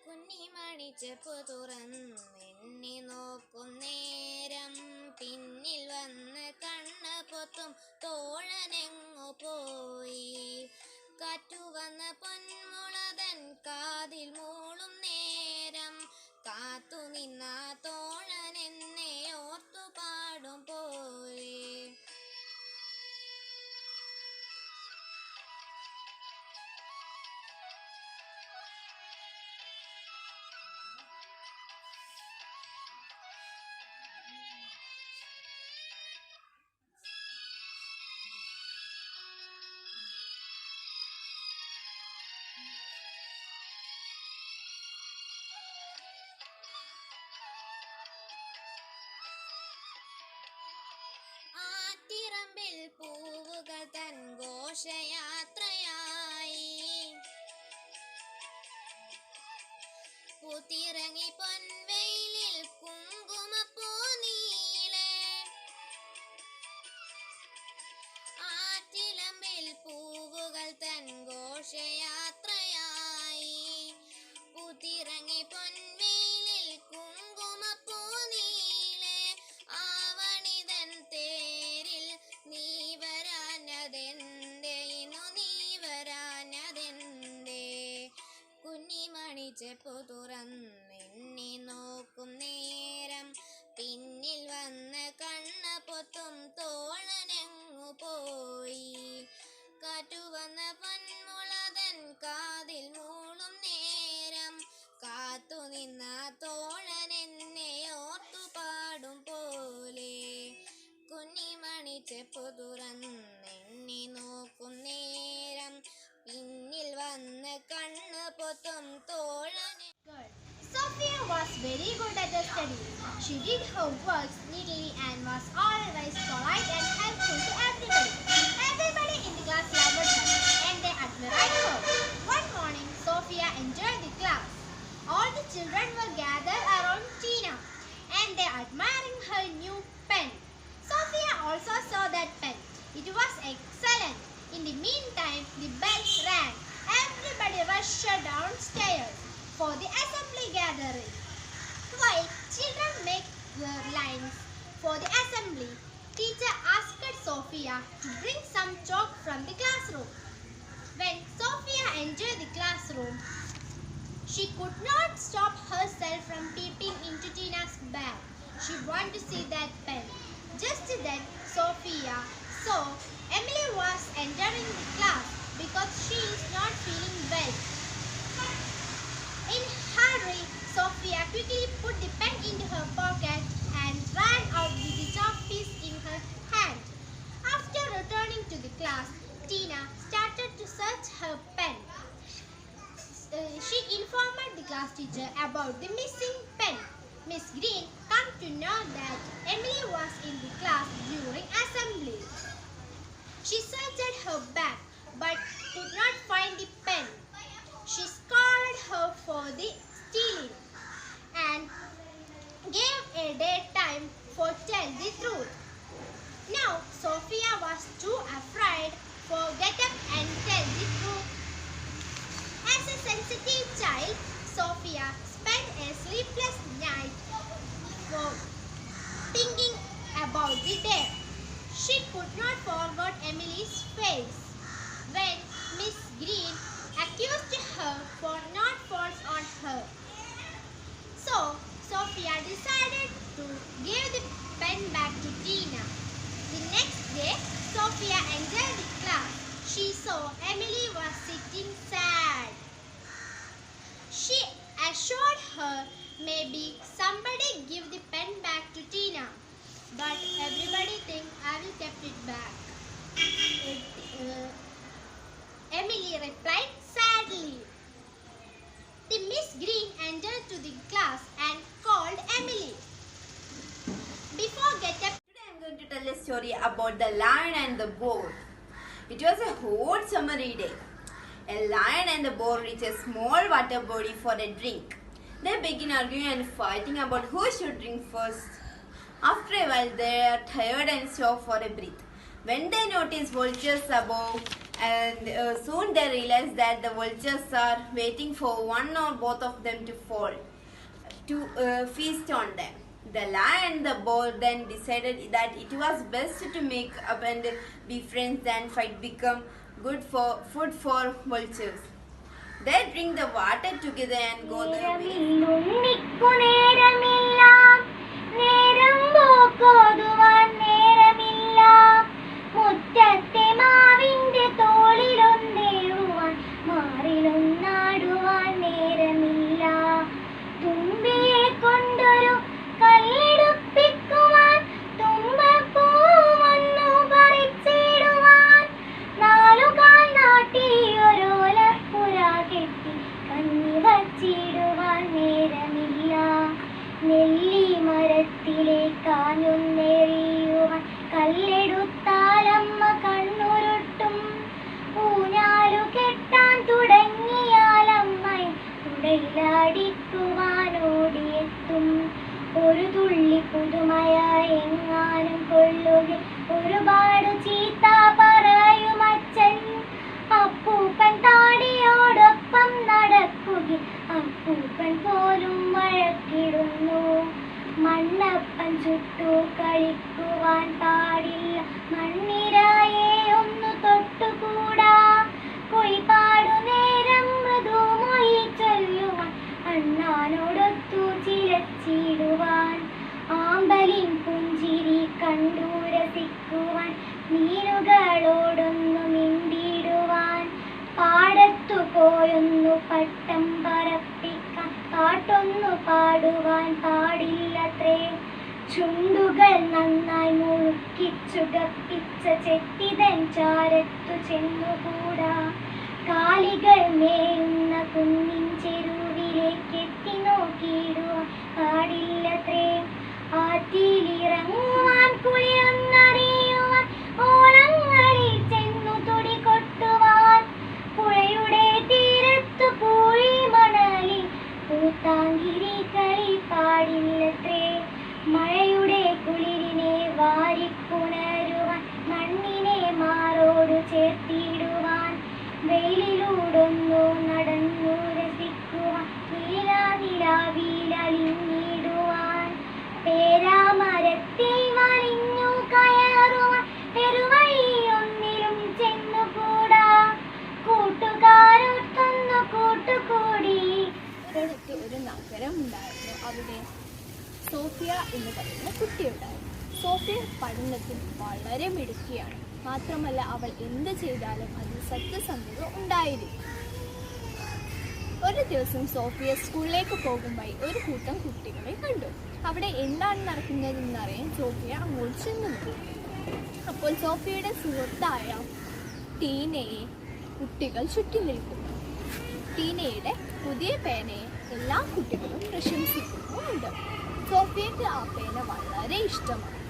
A: കുഞ്ഞിമണി ചെപ്പു തുറന്നെണ്ണി നോക്കും നേരം പിന്നിൽ വന്ന് കണ്ണ് പൊത്തും തോഴനെങ്ങു പോയി കാറ്റു വന്ന് പൊന്മുളതൻ കാതിൽ മൂളും നേരം കാത്തു നിന്ന തോഴൻ എന്നെ ഓർത്തു പാടും പോലെ ആറ്റിറമ്പിൽ പൂവുകൾ തൻ ഘോഷയാത്ര പൂത്തിറങ്ങി പൊൻവെയിലിൽ കുങ്കുമപ്പൂ നീളെ ആറ്റിലമ്പിൽ പൂവുകൾ തൻ ഘോഷയാത്രയായി പൂത്തിറങ്ങി പൊൻവെയിലിൽ കുങ്കുമപ്പൂ നീളെ ആവണിതൻ തേരിൽ നീ വരാഞ്ഞതെന്തേ ഇന്നു നീ വരാഞ്ഞതെന്തേ കുഞ്ഞിമണി ചെപ്പു തുറന്നെന്നെ നോക്കും നേരം പിന്നിൽ വന്ന് കണ്ണ് പൊത്തും തോഴനെങ്ങു പോയി കാറ്റുവന്ന പൊന്മുളതൻ കാതിൽ മൂളും നേരം കാത്തു നിന്ന തോഴനെന്നെ ഓർത്തു പാടും പോലെ കുഞ്ഞിമണി ചെപ്പു തുറന്നെന്നെ നോക്കും നേരം പിന്നിൽ വന്ന് കണ്ണ് പൊത്തും തോഴനെ.
B: Sophia was very good at her studies. She did her works neatly and was always polite and helpful to everybody. Everybody in the class loved her and they admired her. One morning, Sophia entered the class. All the children were gathered around Tina and they admiring her new pen. Sophia also saw that pen. It was excellent. In the meantime, the bell rang. Everybody rushed downstairs for the assembly gathering. While children make their lines for the assembly, teacher asked Sophia to bring some chalk from the classroom. When Sophia entered the classroom, she could not stop herself from peeping into Tina's bag. She wanted to see that pen. Just then, Sophia saw Emily was entering the class because she is not feeling well. In hurry, Sophia quickly put the pen into her pocket and ran out with the chalk piece in her hand. After returning to the class, Tina started to search her pen. She informed the class teacher about the missing pen. Miss Green came to know that Emily was in the class during assembly. She searched her bag but could not find the pen. She scolded her for the stealing and gave a daytime for tell the truth. Now Sophia was too afraid to get up and tell the truth. As a sensitive child, Sophia spent a sleepless night for thinking about the day. She could not forget Emily's face. When Miss Green accused her for not false on her. So, Sophia decided to give the pen back to Tina. The next day, Sophia entered the class. She saw Emily was sitting sad. She assured her maybe somebody give the pen back to Tina. But everybody think I will kept it back. Emily replied sadly. The Miss Green entered to the class and called Emily. Before get up.
L: Today I am going to tell a story about the lion and the boar. It was a hot summery day. A lion and the boar reached a small water body for a drink. They began arguing and fighting about who should drink first. After a while, they are tired and stop for a breath. When they notice vultures above, and soon they realize that the vultures are waiting for one or both of them to fall to feast on them. The lion and the boar then decided that it was best to make up and be friends than fight become good for food for vultures. They drink the water together and go their way.
B: മുറ്റത്തെ മാവിന്റെ തോളിലൊന്നേറുവാൻ മാറിലൊന്നാടുവാൻ നേരമില്ല തുമ്പിയെ കൊണ്ടൊരു കല്ലെടുപ്പിക്കുവാൻ തുമ്പപ്പൂവൊന്നു പറിച്ചിടുവാൻ നാലുകാൽ നാട്ടി ഒരോലപ്പുര കെട്ടി കഞ്ഞി വച്ചിടുവാൻ നേരമില്ല നെല്ലി മരത്തിലെ കാഞ്ഞുന്നേറി ചില്ലാടിക്കുവാനോടിയെത്തും. ഒരു തുള്ളി പുതുമയായി എങ്ങാനും കൊള്ളുക, ഒരുപാട് ചീത്ത പറയും അച്ഛൻ. അപ്പൂപ്പൻ താടിയോടൊപ്പം നടക്കുക, അപ്പൂപ്പൻ പോലും വഴക്കിടുന്നു. മണ്ണപ്പൻ ചുട്ടു കളിക്കുവാൻ പാടില്ല, മണ്ണിരായെ ഒന്നു തൊട്ടുകൂടാ. കൊയ്പാടു നേരം മൃദുമൊഴി ചൊല്ലുവാൻ, അണ്ണാനോടൊത്തു ചിലച്ചിടുവാൻ. ആമ്പലിൻ പുഞ്ചിരി കണ്ടു രസിക്കുവാൻ, മീനുകളോടൊന്നു മിണ്ടിടുവാൻ. പാടത്തു പോയൊന്നു പട്ടം പറപ്പിക്കാൻ, പാട്ടൊന്നു പാടുവാൻ പാടില്ലത്രേ. ചുണ്ടുകൾ നന്നായി മുറുക്കിച്ചുകപ്പിച്ച ചെത്തിതൻ ചാരത്തു ചെന്നുകൂടാ. കാലികൾ മേയുന്ന കുന്നിൻ ചെരുവിലേക്ക് എത്തി നോക്കിയിടുവാൻ പാടില്ലത്രേ. ആറ്റിലിറങ്ങുവാൻ കുളിയൊന്നറിയുവാൻ, ഓളങ്ങളിൽ ചെന്നു തുടി കൊട്ടുവാൻ. പുഴയുടെ തീരത്തു പൂഴി മണലിൽ പൂത്താങ്കിരി കളി പാടില്ലത്രേ. മഴയുടെ കുളിരിനെ വാരിപ്പുണരുവാൻ, മണ്ണിനെ മാറോട് ചേർത്തിടുവാൻ. വെയിലിലൂടൊന്നു നടന്നു രസിക്കുവാൻ, നീലാനിലാവിലലിഞ്ഞിടുവാൻ. പേരാമരത്തിൽ വലിഞ്ഞു കയറുവാൻ, പെരുവഴിയൊന്നിലും ചെന്നുകൂടാ. കൂട്ടുകാരൊത്തൊന്നു കൂട്ടുകൂടി.
G: ഒരിടത്ത് ഒരു നഗരം ഉണ്ടായിരുന്നു. അവിടെ സോഫിയ എന്ന് പറയുന്ന കുട്ടിയുണ്ടായിരുന്നു. സോഫിയ പഠനത്തിൽ വളരെ മിടുക്കിയാണ്. മാത്രമല്ല അവൾ എന്ത് ചെയ്താലും അതിൽ സത്യസന്ധത ഉണ്ടായിരിക്കും. ഒരു ദിവസം സോഫിയ സ്കൂളിലേക്ക് പോകുമ്പോൾ ഒരു കൂട്ടം കുട്ടികളെ കണ്ടു. അവിടെ എന്താണ് നടക്കുന്നതെന്നറിയാൻ സോഫിയ അങ്ങോട്ട് ചെന്നു. അപ്പോൾ സോഫിയയുടെ സുഹൃത്തായ ടീനയെ കുട്ടികൾ ചുറ്റി നിൽക്കുന്നു. ടീനയുടെ പുതിയ പേനയെ എല്ലാ കുട്ടികളും പ്രശംസിക്കുന്നുമുണ്ട്. സോഫിയയ്ക്ക് ആ പേന വളരെ ഇഷ്ടമാണ്.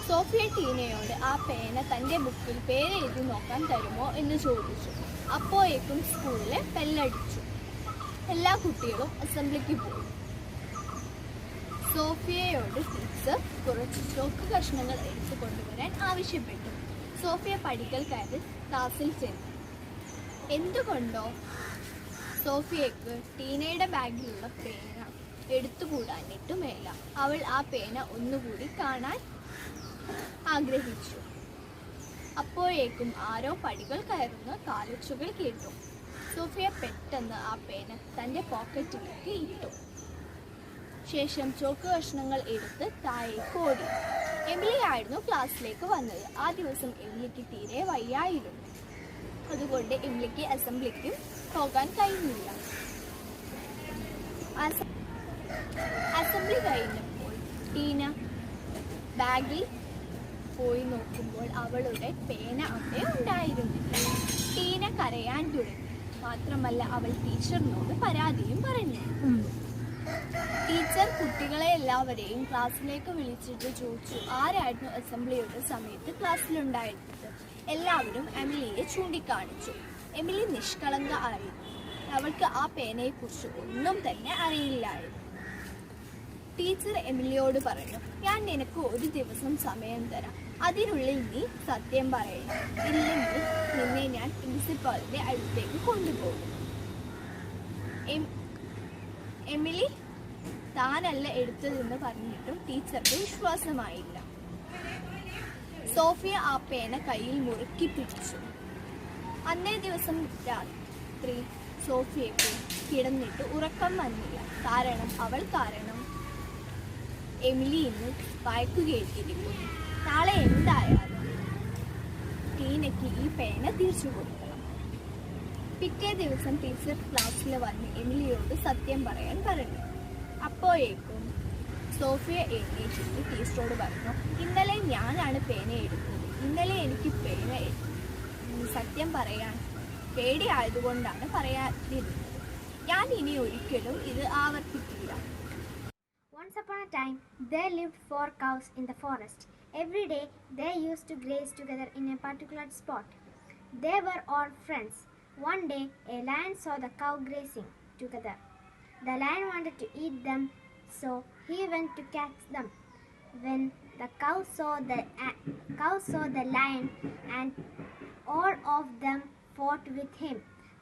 G: സോഫിയ ടീനയോട് ആ പേന തൻ്റെ ബുക്കിൽ പേരെഴുതി നോക്കാൻ തരുമോ എന്ന് ചോദിച്ചു. അപ്പോഴേക്കും സ്കൂളിലെ ബെല്ലടിച്ചു. എല്ലാ കുട്ടികളും അസംബ്ലിക്ക് പോയി. സോഫിയയോട് ടീച്ചർ കുറച്ച് ചോക്ക് കഷ്ണങ്ങൾ എടുത്തു കൊണ്ടുവരാൻ ആവശ്യപ്പെട്ടു. സോഫിയ പടിക്കൽ കയറി ക്ലാസ്സിൽ ചെന്നു. എന്തുകൊണ്ടോ സോഫിയയ്ക്ക് ടീനയുടെ ബാഗിലുള്ള പേന എടുത്തുകൂടാനിട്ടു മേല. അവൾ ആ പേന ഒന്നുകൂടി കാണാൻ ആഗ്രഹിച്ചു. അപ്പോഴേക്കും ആരോ പടികൾ കയറുന്ന കാലൊച്ചുകൾ കേട്ടു. സോഫിയ പെട്ടെന്ന് ആ പേന തൻ്റെ പോക്കറ്റിലേക്ക് ഇട്ടു. ശേഷം ചോക്ക് കഷ്ണങ്ങൾ എടുത്ത് താഴേക്ക് ഓടി. എമിലി ആയിരുന്നു ക്ലാസ്സിലേക്ക് വന്നത്. ആ ദിവസം എമിലിക്ക് തീരെ വയ്യായിരുന്നു. അതുകൊണ്ട് എമിലിക്ക് അസംബ്ലിക്ക് പോകാൻ കഴിഞ്ഞില്ല. അസംബ്ലി കഴിഞ്ഞപ്പോൾ ടീന ബാഗിൽ പോയി നോക്കുമ്പോൾ അവളുടെ പേന അവിടെ ഉണ്ടായിരുന്നില്ല. ടീന കരയാൻ തുടങ്ങി. മാത്രമല്ല അവൾ ടീച്ചറിനോട് പരാതിയും പറഞ്ഞു. ടീച്ചർ കുട്ടികളെ എല്ലാവരെയും ക്ലാസ്സിലേക്ക് വിളിച്ചിട്ട് ചോദിച്ചു ആരായിരുന്നു അസംബ്ലിയുടെ സമയത്ത് ക്ലാസ്സിലുണ്ടായിരുന്നത്. എല്ലാവരും എമിലിയെ ചൂണ്ടിക്കാണിച്ചു. എമിലി നിഷ്കളങ്ക ആയിരുന്നു. അവൾക്ക് ആ പേനയെക്കുറിച്ച് ഒന്നും തന്നെ അറിയില്ലായിരുന്നു. ടീച്ചർ എമിലിയോട് പറഞ്ഞു, ഞാൻ നിനക്ക് ഒരു ദിവസം സമയം തരാം. അതിനുള്ളിൽ നീ സത്യം പറയണം. ഇല്ലെങ്കിൽ നിന്നെ ഞാൻ പ്രിൻസിപ്പാളിന്റെ അടുത്തേക്ക് കൊണ്ടുപോകും. എമിലി താനല്ല എടുത്തതെന്ന് പറഞ്ഞിട്ടും ടീച്ചർക്ക് വിശ്വാസമായില്ല. സോഫിയ ആ പേന കയ്യിൽ മുറുക്കി പിടിച്ചു. അന്നേ ദിവസം രാത്രി സോഫിയയ്ക്ക് കിടന്നിട്ട് ഉറക്കം വന്നില്ല. അവൾ കാരണം എമിലി ഇന്ന് വഴക്കു കേട്ടിരിക്കുന്നു. നാളെ എന്തായാലും ടീനയ്ക്ക് ഈ പേന തിരിച്ചു കൊടുക്കണം. പിറ്റേ ദിവസം ടീച്ചർ ക്ലാസ്സിൽ വന്ന് എമിലിയോട് സത്യം പറയാൻ പറഞ്ഞു. അപ്പോഴേക്കും സോഫിയ എഴുന്നേറ്റിട്ട് ടീച്ചറോട് പറഞ്ഞു, ഇന്നലെ ഞാനാണ് പേന എടുത്തത്. ഇന്നലെ എനിക്ക് പേന സത്യം പറയാൻ പേടിയായതുകൊണ്ടാണ് പറയാതിരുന്നത്. ഞാൻ ഇനി ഒരിക്കലും ഇത് ആവർത്തിക്കില്ല.
B: Once upon a time, there lived 4 cows in the forest. Every day, they used to graze together in a particular spot. They were all friends. One day, a lion saw the cow grazing.
I: together. The lion wanted to eat them, so he went to catch them. When the cow saw the lion, and all of them fought with him,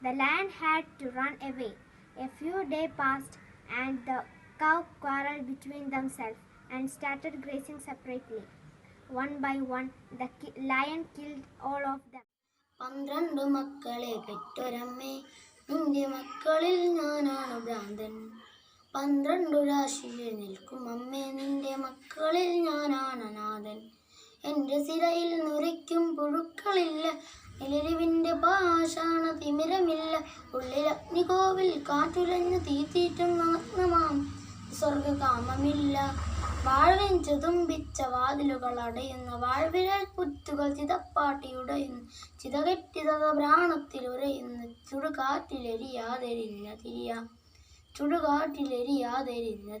I: the lion had to run away. A few days passed, and the cow quarreled between themselves and started grazing separately. One by one, the lion killed all of them.
B: 12 മക്കളെ പെറ്റൊരമ്മേ, നിന്റെ മക്കളിൽ ഞാനാണ് ഭ്രാന്തൻ. 12 രാശിയിൽ നിൽക്കും അമ്മേ, നിന്റെ മക്കളിൽ ഞാനാണ് അനാഥൻ. എൻ്റെ സിരയിൽ നുരയ്ക്കും പുഴുക്കളില്ല, നിലരിവിൻ്റെ പാഷാണ തിമിരമില്ല. ഉള്ളിൽ അഗ്നികോവിൽ കാറ്റുലഞ്ഞു തീറ്റീറ്റും നഗ്നമാം സ്വർഗകാമമില്ല. വാഴ്വെഞ്ചു തുമ്പിച്ച വാതിലുകൾ അടയുന്ന വാഴ്വിരൽ പുറ്റുകൾ ചിതപ്പാട്ടിയുടയുന്നു. ചിതകെട്ടിതക പ്രാണത്തിലുരയുന്നു. ചുടുകാറ്റിലെരിയാതെരിഞ്ഞ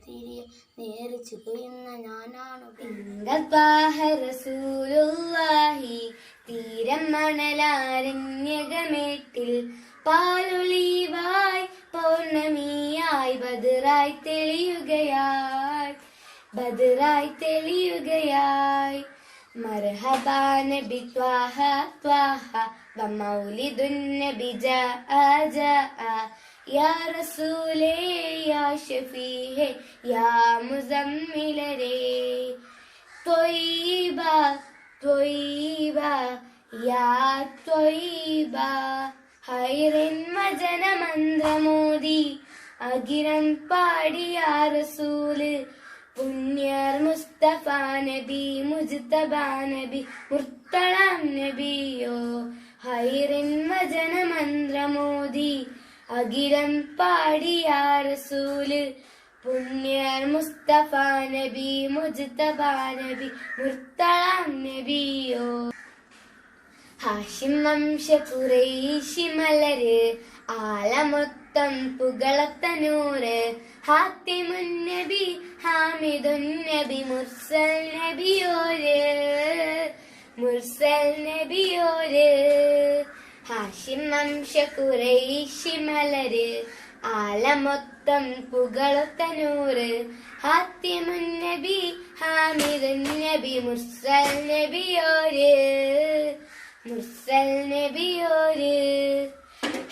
B: തിരിയ നേരെ ചുകയുന്ന ഞാനാണ്.
I: തീരം മണലാരണ്യകമേട്ടിൽ പാലൊളിവായി പൗർണമിയായി ബദറായി തെളിയുകയായി. മർഹബാ നബി ത്വാഹ ത്വാഹ വമൗലിദുൻ നബി ജാഅ യാ റസൂലേ യാ ഷഫീഹേ യാ മുസമ്മിലരേ. ത്വയ്യിബ യാ ത്വയ്യിബ ഹൈറിൻ വചനമന്ത്രമോദി അഖിരം പാടി യാ റസൂല്. പുണ്യർ മുസ്തഫ നബി മുജ്തബ നബി മുർത്തളം നബിയോ. ഹൈറിൻ വചനമന്ത്രമോദി അഖിരം പാടി യാ റസൂല്. പുണ്യർ മുസ്തഫ നബി മുജ്തബ നബി മുർത്തളം നബിയോ. ഹാഷിം വംശ ഖുറൈശി മലര് ആലമൊത്തം പുകളത്തനൂറ്. ഹാത്തിമുൻ നബി ഹാമിദുൻ നബി മുർസൽ നബിയോര്. ഹാഷിം വംശ ഖുറൈശി മലര് ആലമൊത്തം പുകളത്തനൂറ്. ഹാത്തിമുൻ നബി ഹാമിദുൻ നബി മുർസൽ നബിയോര്.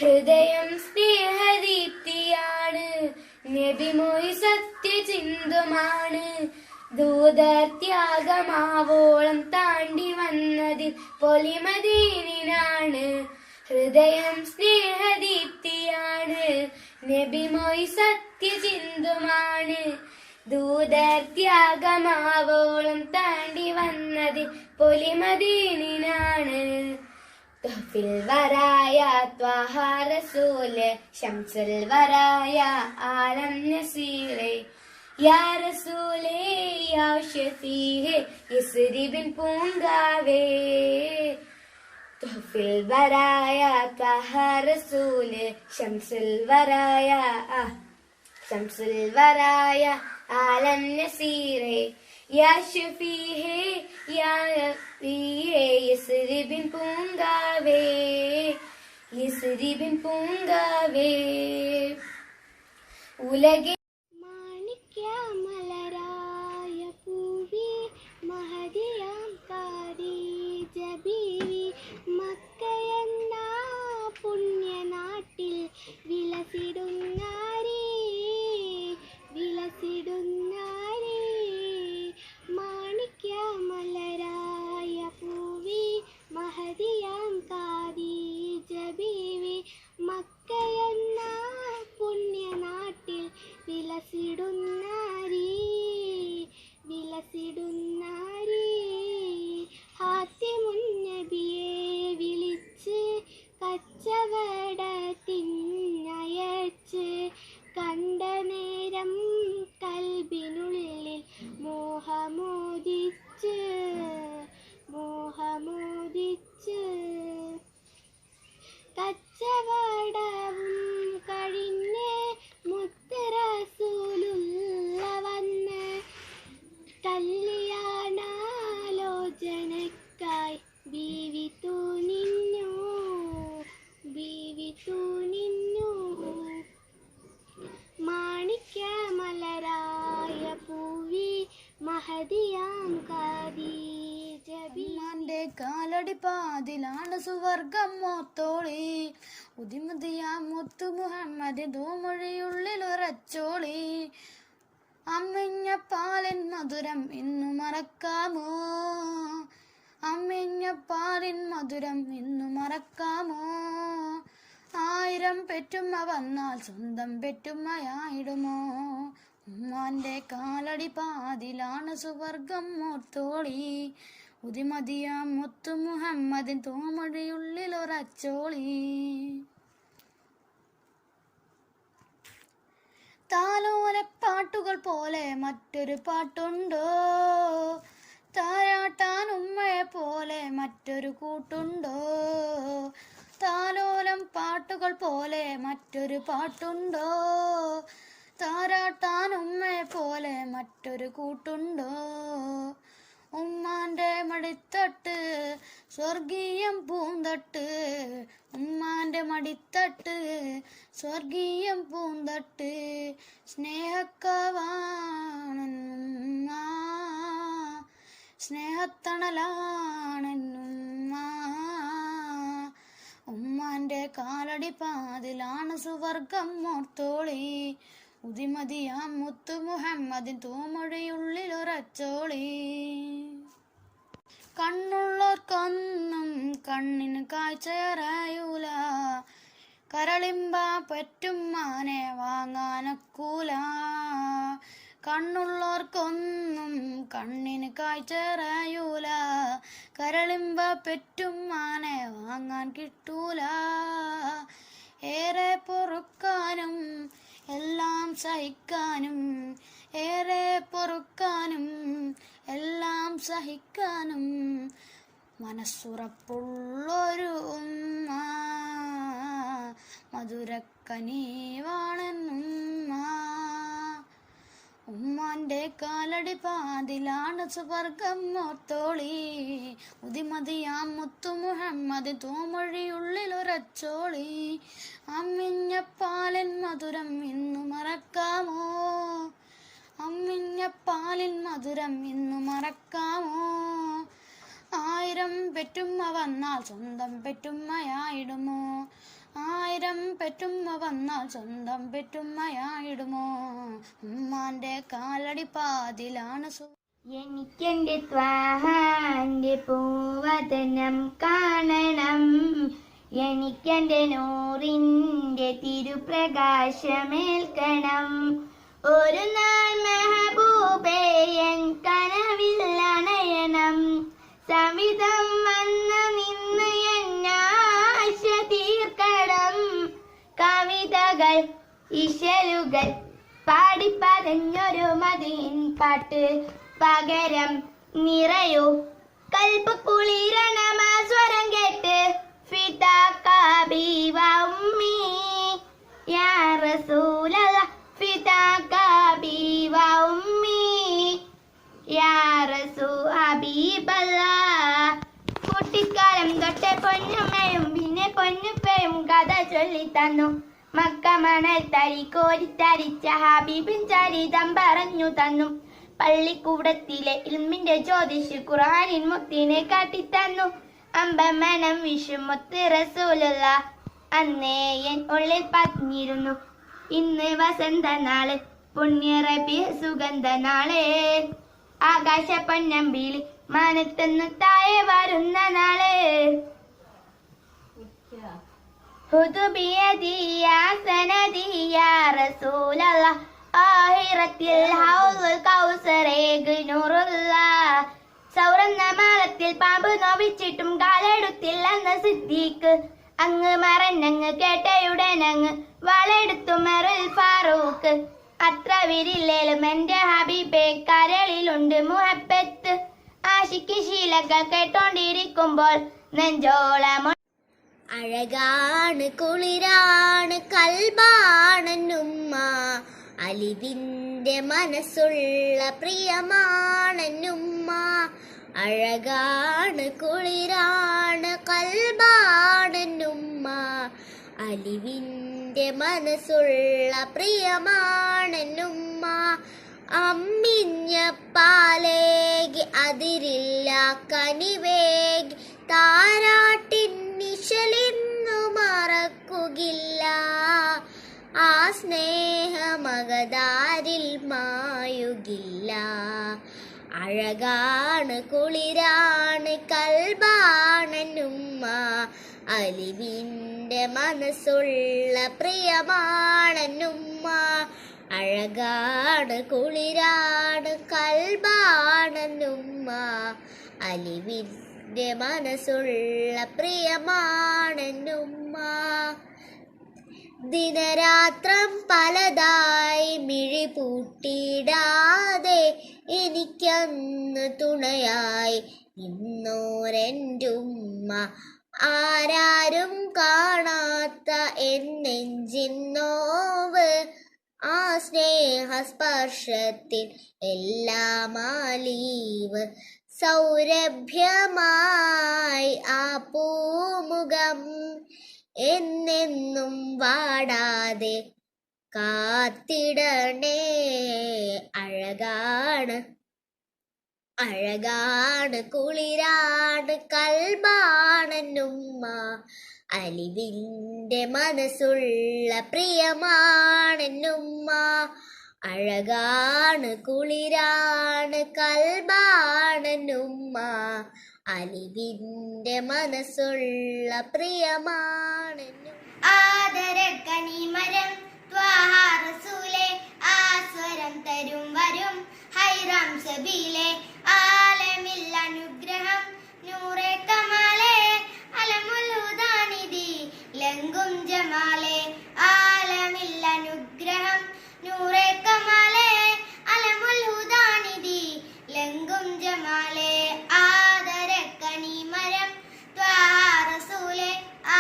I: ഹൃദയം സ്നേഹദീപ്തിയാണ്, നബിമൊഴി സത്യചിന്തുമാണ്. ദൂതത്യാഗമാവോളം താണ്ടി വന്നതിൽ പൊലിമദീനിനാണ്. ഹൃദയം സ്നേഹദീപ്തിയാണ്, നബിമൊഴി സത്യചിന്തുമാണ്. ദൂതത്യാഗമാവോളം താണ്ടി വന്നതിൽ പൊലിമദീനിനാണ്. തഹ്ഫിൽ വരായ ത്വഹ റസൂല് ശംസുൽ വരായ ആലം നസീറേ. യാ റസൂലേ യാ ഷഫീഹേ യസ്രിബിൻ പൂങ്കാവേ. തഹ്ഫിൽ വരായ ത്വഹ റസൂല് ശംസുൽ വരായ ആലം നസീറേ. യാ ഷഫീഹേ യാ റഫീഹേ യസ്രിബിൻ പൂങ്കാവേ. ഉലകെ
B: മാണിക്യമലരായ പൂവി മഹദിയാം ഖദീജ ബീവി മക്കയെന്ന പുണ്യനാട്ടിൽ വിലസിടുന്നാരേ. മാണിക്യമലരായ പൂവി മഹദിയാം ഖദീജ ബീവി മക്കയെന്ന പുണ്യനാട്ടിൽ
I: കാലടിപ്പാതിലാണ് സുവർഗം മോത്തോളി ഉദിമുദിയ മുത്തു മുഹമ്മദ് ദോമൊഴിയുള്ളിൽ ഉറച്ചോളി അമ്മിഞ്ഞ പാലിൻ മധുരം ഇന്നു മറക്കാമോ അമ്മിഞ്ഞ പാലിൻ മധുരം ഇന്നു മറക്കാമോ 1000 പെറ്റുമ്മ വന്നാൽ സ്വന്തം പെറ്റുമ്മയായിടുമോ ഉമ്മാന്റെ കാലടി പാതിലാണ് സുവർഗം മോർത്തോളി ഉദിമതിയ മുത്തു മുഹമ്മദിൻ തോമൊഴിയുള്ളിൽ ഉറച്ചോളി താലോലപ്പാട്ടുകൾ പോലെ മറ്റൊരു പാട്ടുണ്ടോ താരാട്ടാൻ ഉമ്മയെ പോലെ മറ്റൊരു കൂട്ടുണ്ടോ താലോലം പാട്ടുകൾ പോലെ മറ്റൊരു പാട്ടുണ്ടോ താരാട്ടാൻ ഉമ്മയെ പോലെ മറ്റൊരു കൂട്ടുണ്ടോ ഉമ്മാന്റെ മടിത്തട്ട് സ്വർഗീയം പൂന്തട്ട് ഉമ്മാന്റെ മടിത്തട്ട് സ്വർഗീയം പൂന്തട്ട് സ്നേഹക്കവാണെന്നുമ്മ സ്നേഹത്തണലാണെന്നുമ്മ ഉമ്മാന്റെ കാലടി പാതിലാണ് സുവർഗം മോർത്തോളി ഉദിമതിയാം മുത്തു മുഹമ്മദിൻ തോമൊഴിയുള്ളിൽ ഉറച്ചോളി കണ്ണുള്ളോർക്കൊന്നും കണ്ണിന് കാഴ്ചയറിയൂല കരളിമ്പ പെറ്റുമ്മാനെ വാങ്ങാനൊക്കൂല കണ്ണുള്ളോർക്കൊന്നും കണ്ണിന് കാഴ്ചയറിയൂല കരളിമ്പ പെറ്റുമ്മാനെ വാങ്ങാൻ കിട്ടൂല ഏറെ പൊറുക്കാനും എല്ലാം സഹിക്കാനും ഏറെ പൊറുക്കാനും എല്ലാം സഹിക്കാനും മനസ്സുറപ്പുള്ളൊരു ഉമ്മ മധുരക്കനീവാണെന്നുമ്മ ഉമ്മാന്റെ കാലടി പാതിലാണ് സുവർഗം മോർത്തോളി ഉദിമതിയാം മുത്തു മുഹമ്മദ് തോമൊഴിയുള്ളിൽ ഉറച്ചോളി അമ്മിഞ്ഞ പാലിൻ മധുരം ഇന്നു മറക്കാമോ അമ്മിഞ്ഞ പാലിൻ മധുരം ഇന്നു മറക്കാമോ 1000 പെറ്റുമ്മ വന്നാൽ സ്വന്തം പെറ്റുമ്മയായിടുമോ 1000 പെറ്റുമ്മ വന്നാൽ സ്വന്തം പെറ്റുമ്മയായിടുമോ ഉമ്മാന്റെ കാലടി പാതിലാണ്
B: എനിക്കെന്റെ ത്വാഹാന്റെ പൂവതനം കാണണം എനിക്കെന്റെ നൂറിന്റെ തിരുപ്രകാശമേൽക്കണം ഒരു നാൾ മെഹബൂബേ എൻ കനവിൽ അണയണം സമിതം വന്ന് നിന്ന് എന്നാശ തീർക്കണം കവിതകൾ ഇശലുകൾ പാടിപ്പറഞ്ഞൊരു മദീൻ പാട്ട് പകരം നിറയോ കൽബ് കുളിരണമ സ്വരം കേട്ട് ഫിദാക ഉമ്മി യാ റസൂലല്ലാഹ് ഫിദാക ഉമ്മി യാ ഹബീബല്ലാഹ് കുട്ടിക്കാലം തൊട്ട് പൊന്നുമ്മയും പിന്നെ പൊന്നുപ്പയും കഥ ചൊല്ലിത്തന്നു മക്ക മണൽ തരി കോരിത്തരിച്ച ഹബീബിൻ ചരിതം പറഞ്ഞു തന്നു പള്ളിക്കൂടത്തിലെ ഇൽമിന്റെ ജ്യോതിഷ് ഖുർആനിൻ മുത്തിനെ കാട്ടിത്തന്നു അമ്പമനം വിഷുമുത്ത് റസൂലുള്ളാഹ് അന്നേ എൻ ഉള്ളിൽ പതിഞ്ഞിരുന്നു ഇന്ന് വസന്ത നാള് പുണ്യ റബീ സുഗന്ധ നാള് ആകാശ പൊന്നമ്പിളി മാനത്തുന്നു താഴെ വരുന്ന നാള് ഹുദുബിയദി യാ സനദി യാ റസൂലല്ലാഹ് ആഹിറത്തിൽ ഹൗലുൽ കൗസറേക് നൂറുല്ലാഹ് സൗരന്ന മാളത്തിൽ പാമ്പ് നോവിച്ചിട്ടും കാലെടുത്തില്ലെന്ന സിദ്ദീഖ് അങ്ങ് മറന്നങ്ങ് കേട്ടയുടനങ്ങ് വളെടുത്തു മെറുൽ ഫാറൂഖ് അത്ര വിരില്ലേലും എന്റെ ഹബീബെ കരളിലുണ്ട് മുഹബത്ത് ആശിക്ക് ശീലകൾ കേട്ടോണ്ടിരിക്കുമ്പോൾ നെഞ്ചോളം
A: അഴകാണ് കുളിരാണ് കൽബാണെന്നുമ്മ അലിവിന്റെ മനസ്സുള്ള പ്രിയമാണെന്നുമ്മ അഴകാണ് കുളിരാണ് കൽബാണെന്നുമ്മ അലിവിന്റെ മനസ്സുള്ള പ്രിയമാണെന്നുമ്മ അമ്മിഞ്ഞ പാലേകി അതിരില്ല കനിവേകി താരാട്ടിൻ നിശലിന്നു മറക്കുകില്ല. ആ സ്നേഹമകതാരിൽ മായുകില്ല. അഴകാണ് കുളിരാണ് കൽബാണെന്നുമ്മ, അലിവിൻ്റെ മനസ്സുള്ള പ്രിയമാണെന്നുമ്മ. അഴകാണ് കുളിരാണ് കൽബാണെന്നുമ്മ, അലിവിൻ്റെ മനസ്സുള്ള പ്രിയമാണെന്നുമ്മ. ദിനരാത്രം പലതായി മിഴി പൂട്ടിയിടാതെ എനിക്കന്ന് തുണയായി നിന്നോരെൻ്റുമ്മ. ആരാരും കാണാത്ത എന്നെഞ്ചിൻ നോവ്, ആ സ്നേഹസ്പർശത്തിൽ എല്ലാം ആലീവ്. സൗരഭ്യമായി ആ പൂമുഖം എന്നെന്നും വാടാതെ കാത്തിടണേ. അഴകാണ് കുളിരാണ് കൽബാണെന്നുമ്മ, അലിവിൻ്റെ മനസ്സുള്ള പ്രിയമാണെന്നുമ്മ. അഴകാണ് കുളിരാണ് കൽബാണെന്നുമ്മ, അലിവിൻ്റെ മനസ്സുള്ള പ്രിയമാണെന്നുമ്മ.
B: ആദരക്കണിമരം ത്വാഹ റസൂലേ, ആസ്വരം തരും വരും ഹൈറാം സബീലേ. ആലമിൽ അനുഗ്രഹം നൂറെ കമാലേ, അലമുൽ ഹുദാനിധി ലംഘും ജമാലേ. ആലമിൽ അനുഗ്രഹം നൂറെ കമാലേ, അലമുൽ ഹുദാനിധി ലംഘും ജമാലേ. ആദരക്കണിമരം ത്വാഹ റസൂലേ,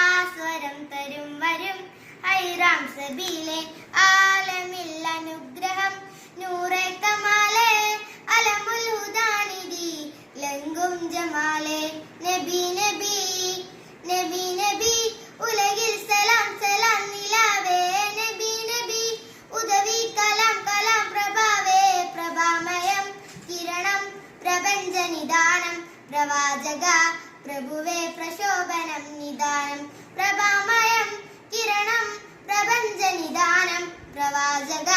B: ആസ്വരം തരും വരും ഹൈറാം സബീലേ. ആലമിൽ അനുഗ്രഹം നൂറെ കമാലേ, അലമുൽ ഹുദാനിധി ലംഘും ജമാലേ. നബി നബി നബി നബി ഉലകിൽ സലാം സലാം നിലാവേ. നബി നബി ഉദവി കലാം കലാം പ്രഭാവേ. പ്രഭാമയം കിരണം പ്രപഞ്ച നിദാനം, പ്രവാചക പ്രഭുവേ പ്രശോഭനം നിദാനം. പ്രഭാമയം കിരണം പ്രപഞ്ച നിദാനം, പ്രവാചക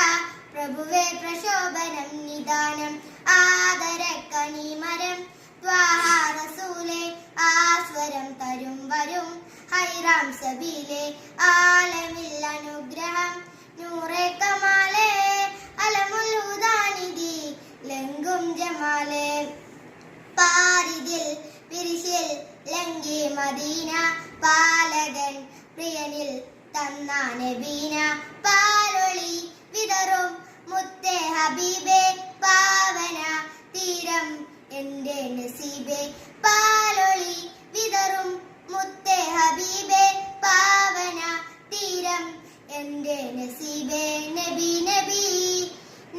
B: പ്രഭുവേ പ്രശോഭനം നിദാനം. ആദരക്കണിമരം ത്വാഹ റസൂലേ, ആസ്വരം തരും വരും ഹൈറാം സബീലേ. ആലമിൽ അനുഗ്രഹം നൂറെ കമാലേ, അലമുൽ ഹുദാനിധി ലംഘും ജമാലേ. പാരിതിൽ പിരിശിൽ ലങ്കി മദീന, പാലകൻ പ്രിയനിൽ തന്ന നബീന. പാലൊളി വിതറും മുത്തേ ഹബീബേ, പാവന തീരം എൻ്റെ നസീബേ. പാലൊളി വിതറും മുത്തേ ഹബീബേ, പാവന തീരം എൻ്റെ നസീബേ. നബി നബി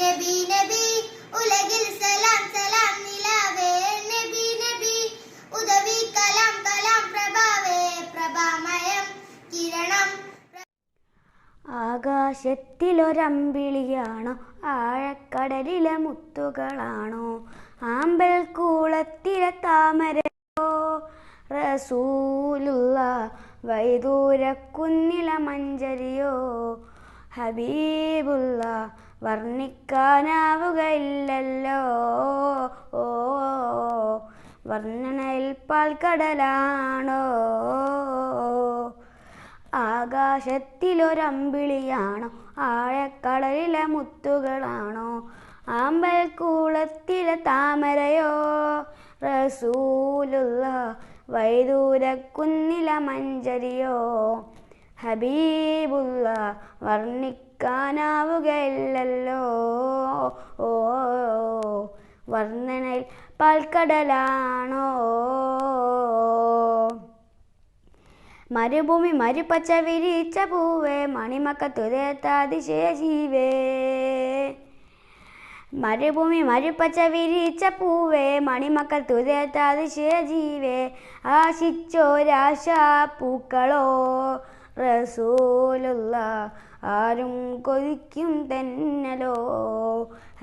B: നബി നബി ഉലകിൽ സലാം സലാം നിലാവേ. നബി നബി ഉദവി കലാം കലാം പ്രഭാവേ. പ്രഭാമയം കിരണം.
I: ആകാശത്തിലൊരമ്പിളിയാണോ, ആഴക്കടലിലെ മുത്തുകളാണോ, ആമ്പൽ കൂളത്തിലെ താമരയോ, റസൂലുള്ള വൈദൂരക്കുന്നിലെ മഞ്ചരിയോ, ഹബീബുള്ള വർണ്ണിക്കാനാവുകയില്ലല്ലോ. ഓ വർണ്ണനയിൽ പാൽക്കടലാണോ. ആകാശത്തിലൊരമ്പിളിയാണോ, ആഴക്കടലിലെ മുത്തുകളാണോ, ആമ്പൽ കൂളത്തിലെ താമരയോ, റസൂലുള്ള വൈദൂരക്കുന്നിലെ മഞ്ചരിയോ, ഹബീബുള്ള വർണ്ണിക്കാനാവുകയില്ലല്ലോ. ഓ വർണ്ണനയിൽ പാൽക്കടലാണോ. മരുഭൂമി മരുപ്പച്ച വിരിച്ച പൂവേ, മണിമക്കത്തുരത്താതിശയ ജീവേ. മരുഭൂമി മരുപ്പച്ച വിരിച്ച പൂവേ, മണിമക്കത്തുരത്താതിശയ ജീവേ. ആശിച്ചോരാശാ പൂക്കളോ, റസൂലുള്ള ആരും കൊതിക്കും തെന്നലോ,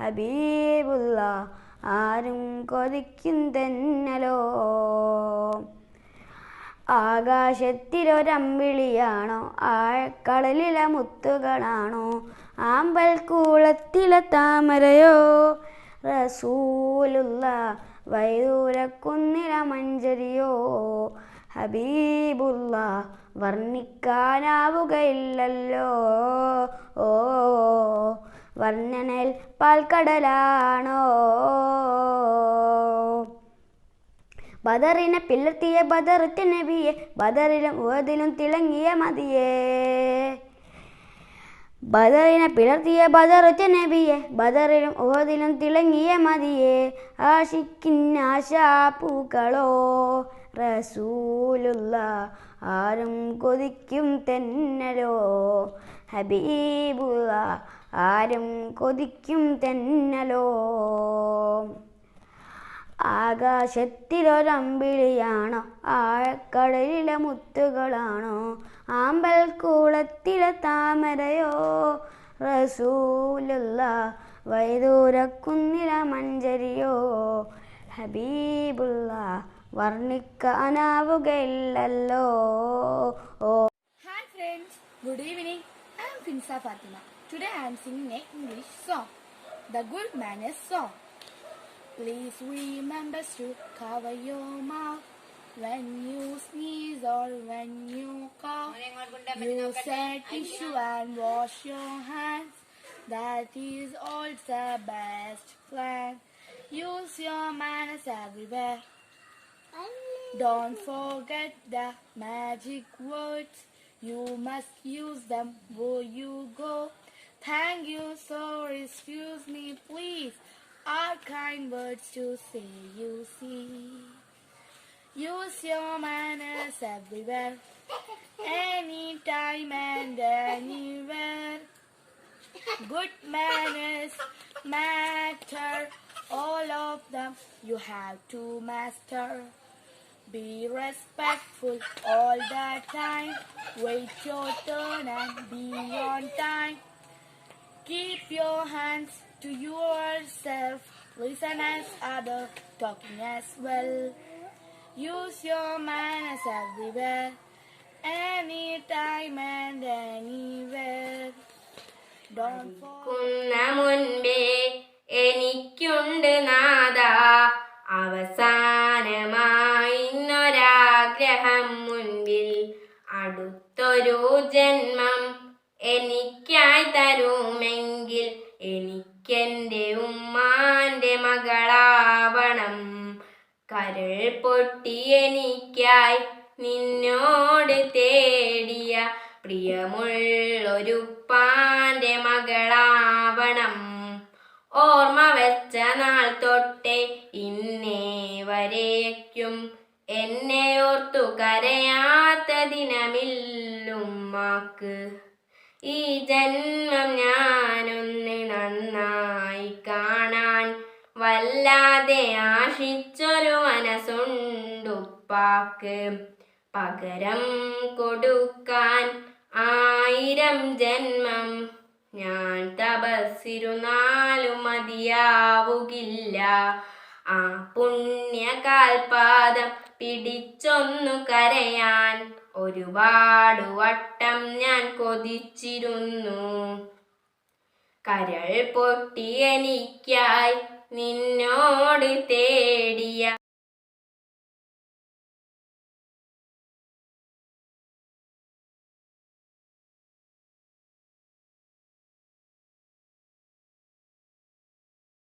I: ഹബീബുള്ള ആരും കൊതിക്കും തെന്നലോ. ആകാശത്തിലൊരമ്പിളിയാണോ ആഴക്കടലിലെ മുത്തുകളാണോ ആമ്പൽ കൂളത്തിലെ താമരയോ റസൂലുള്ള വൈദൂരക്കുന്നില മഞ്ചരിയോ ഹബീബുള്ള വർണ്ണിക്കാനാവുകയില്ലല്ലോ ഓ വർണ്ണനയിൽ പാൽക്കടലാണോ ബദറിനെ പിളർത്തിയ ബദറുറ്റ നബിയെ ബദറിലും ഉഹദിലും തിളങ്ങിയ മതിയേ ബദറിനെ പിളർത്തിയ ബദറുറ്റ നബിയെ ബദറിലും ഉഹദിലും തിളങ്ങിയ മതിയേ ആശിക്കിന്നാശാപ്പൂക്കളോ റസൂലുള്ള ആരും കൊതിക്കും തെന്നലോ ഹബീബുള്ള ആരും കൊതിക്കും തെന്നലോ ആകാശത്തിലൊരമ്പിളിയാണോ ആഴക്കടലിലെ മുത്തുകളാണോ ആമ്പൽ കൂളത്തിലെ താമരയോ റസൂലുള്ള വൈദൂരക്കുന്നില മഞ്ചരിയോ ഹബീബുള്ള വർണ്ണിക്കാനാവുകയില്ലല്ലോ
G: Hi friends, good evening. I am Finsa Fatima. Today I am singing an English song, the Good Manners song. Please remember to cover your mouth when you sneeze or when you cough. Use a tissue and wash your hands. That is always the best plan. Use your manners everywhere. Don't forget the magic words. You must use them where you go. Thank you, sorry, excuse me, please. Are kind words to say, you see. Use your manners everywhere, anytime and anywhere. Good manners matter, all of them you have to master. Be respectful all the time, wait your turn and be on time. Keep your hands to yourself, listen as others talking as well. Use your manners everywhere, anytime and anywhere. Don't forget.
E: മുൻപേ എനിക്കുണ്ട് നാദാ അവസാനമായിന്നൊരാഗ്രഹം മുൻപിൽ അടുത്തൊരു ജന്മം എനിക്കായി തരുമെങ്കിൽ എനിക്കെൻ്റെ ഉമ്മാൻ്റെ മകളാവണം കരൾ പൊട്ടി എനിക്കായി നിന്നോട് തേടിയ പ്രിയമുള്ളൊരുപ്പാൻ്റെ മകളാവണം ഓർമ്മ വെച്ച നാൾ തൊട്ടേ ഇന്നേ വരേക്കും എന്നെ ഓർത്തു കരയാത്ത ദിനമില്ലുമ്മാക്ക് ഈ ജന്മം ഞാനൊന്ന് നന്നായി കാണാൻ വല്ലാതെ ആശിച്ചൊരു മനസ്സുണ്ടുപ്പാക്ക് പകരം കൊടുക്കാൻ 1000 ജന്മം ഞാൻ തപസ്സിരുന്നാലും മതിയാവുകില്ല ആ പുണ്യകാൽപാദം പിടിച്ചൊന്നു കരയാൻ ഒരുപാട് വട്ടം ഞാൻ കൊതിച്ചിരുന്നു കരൾ പൊട്ടി എനിക്കായി നിന്നോട് തേടിയ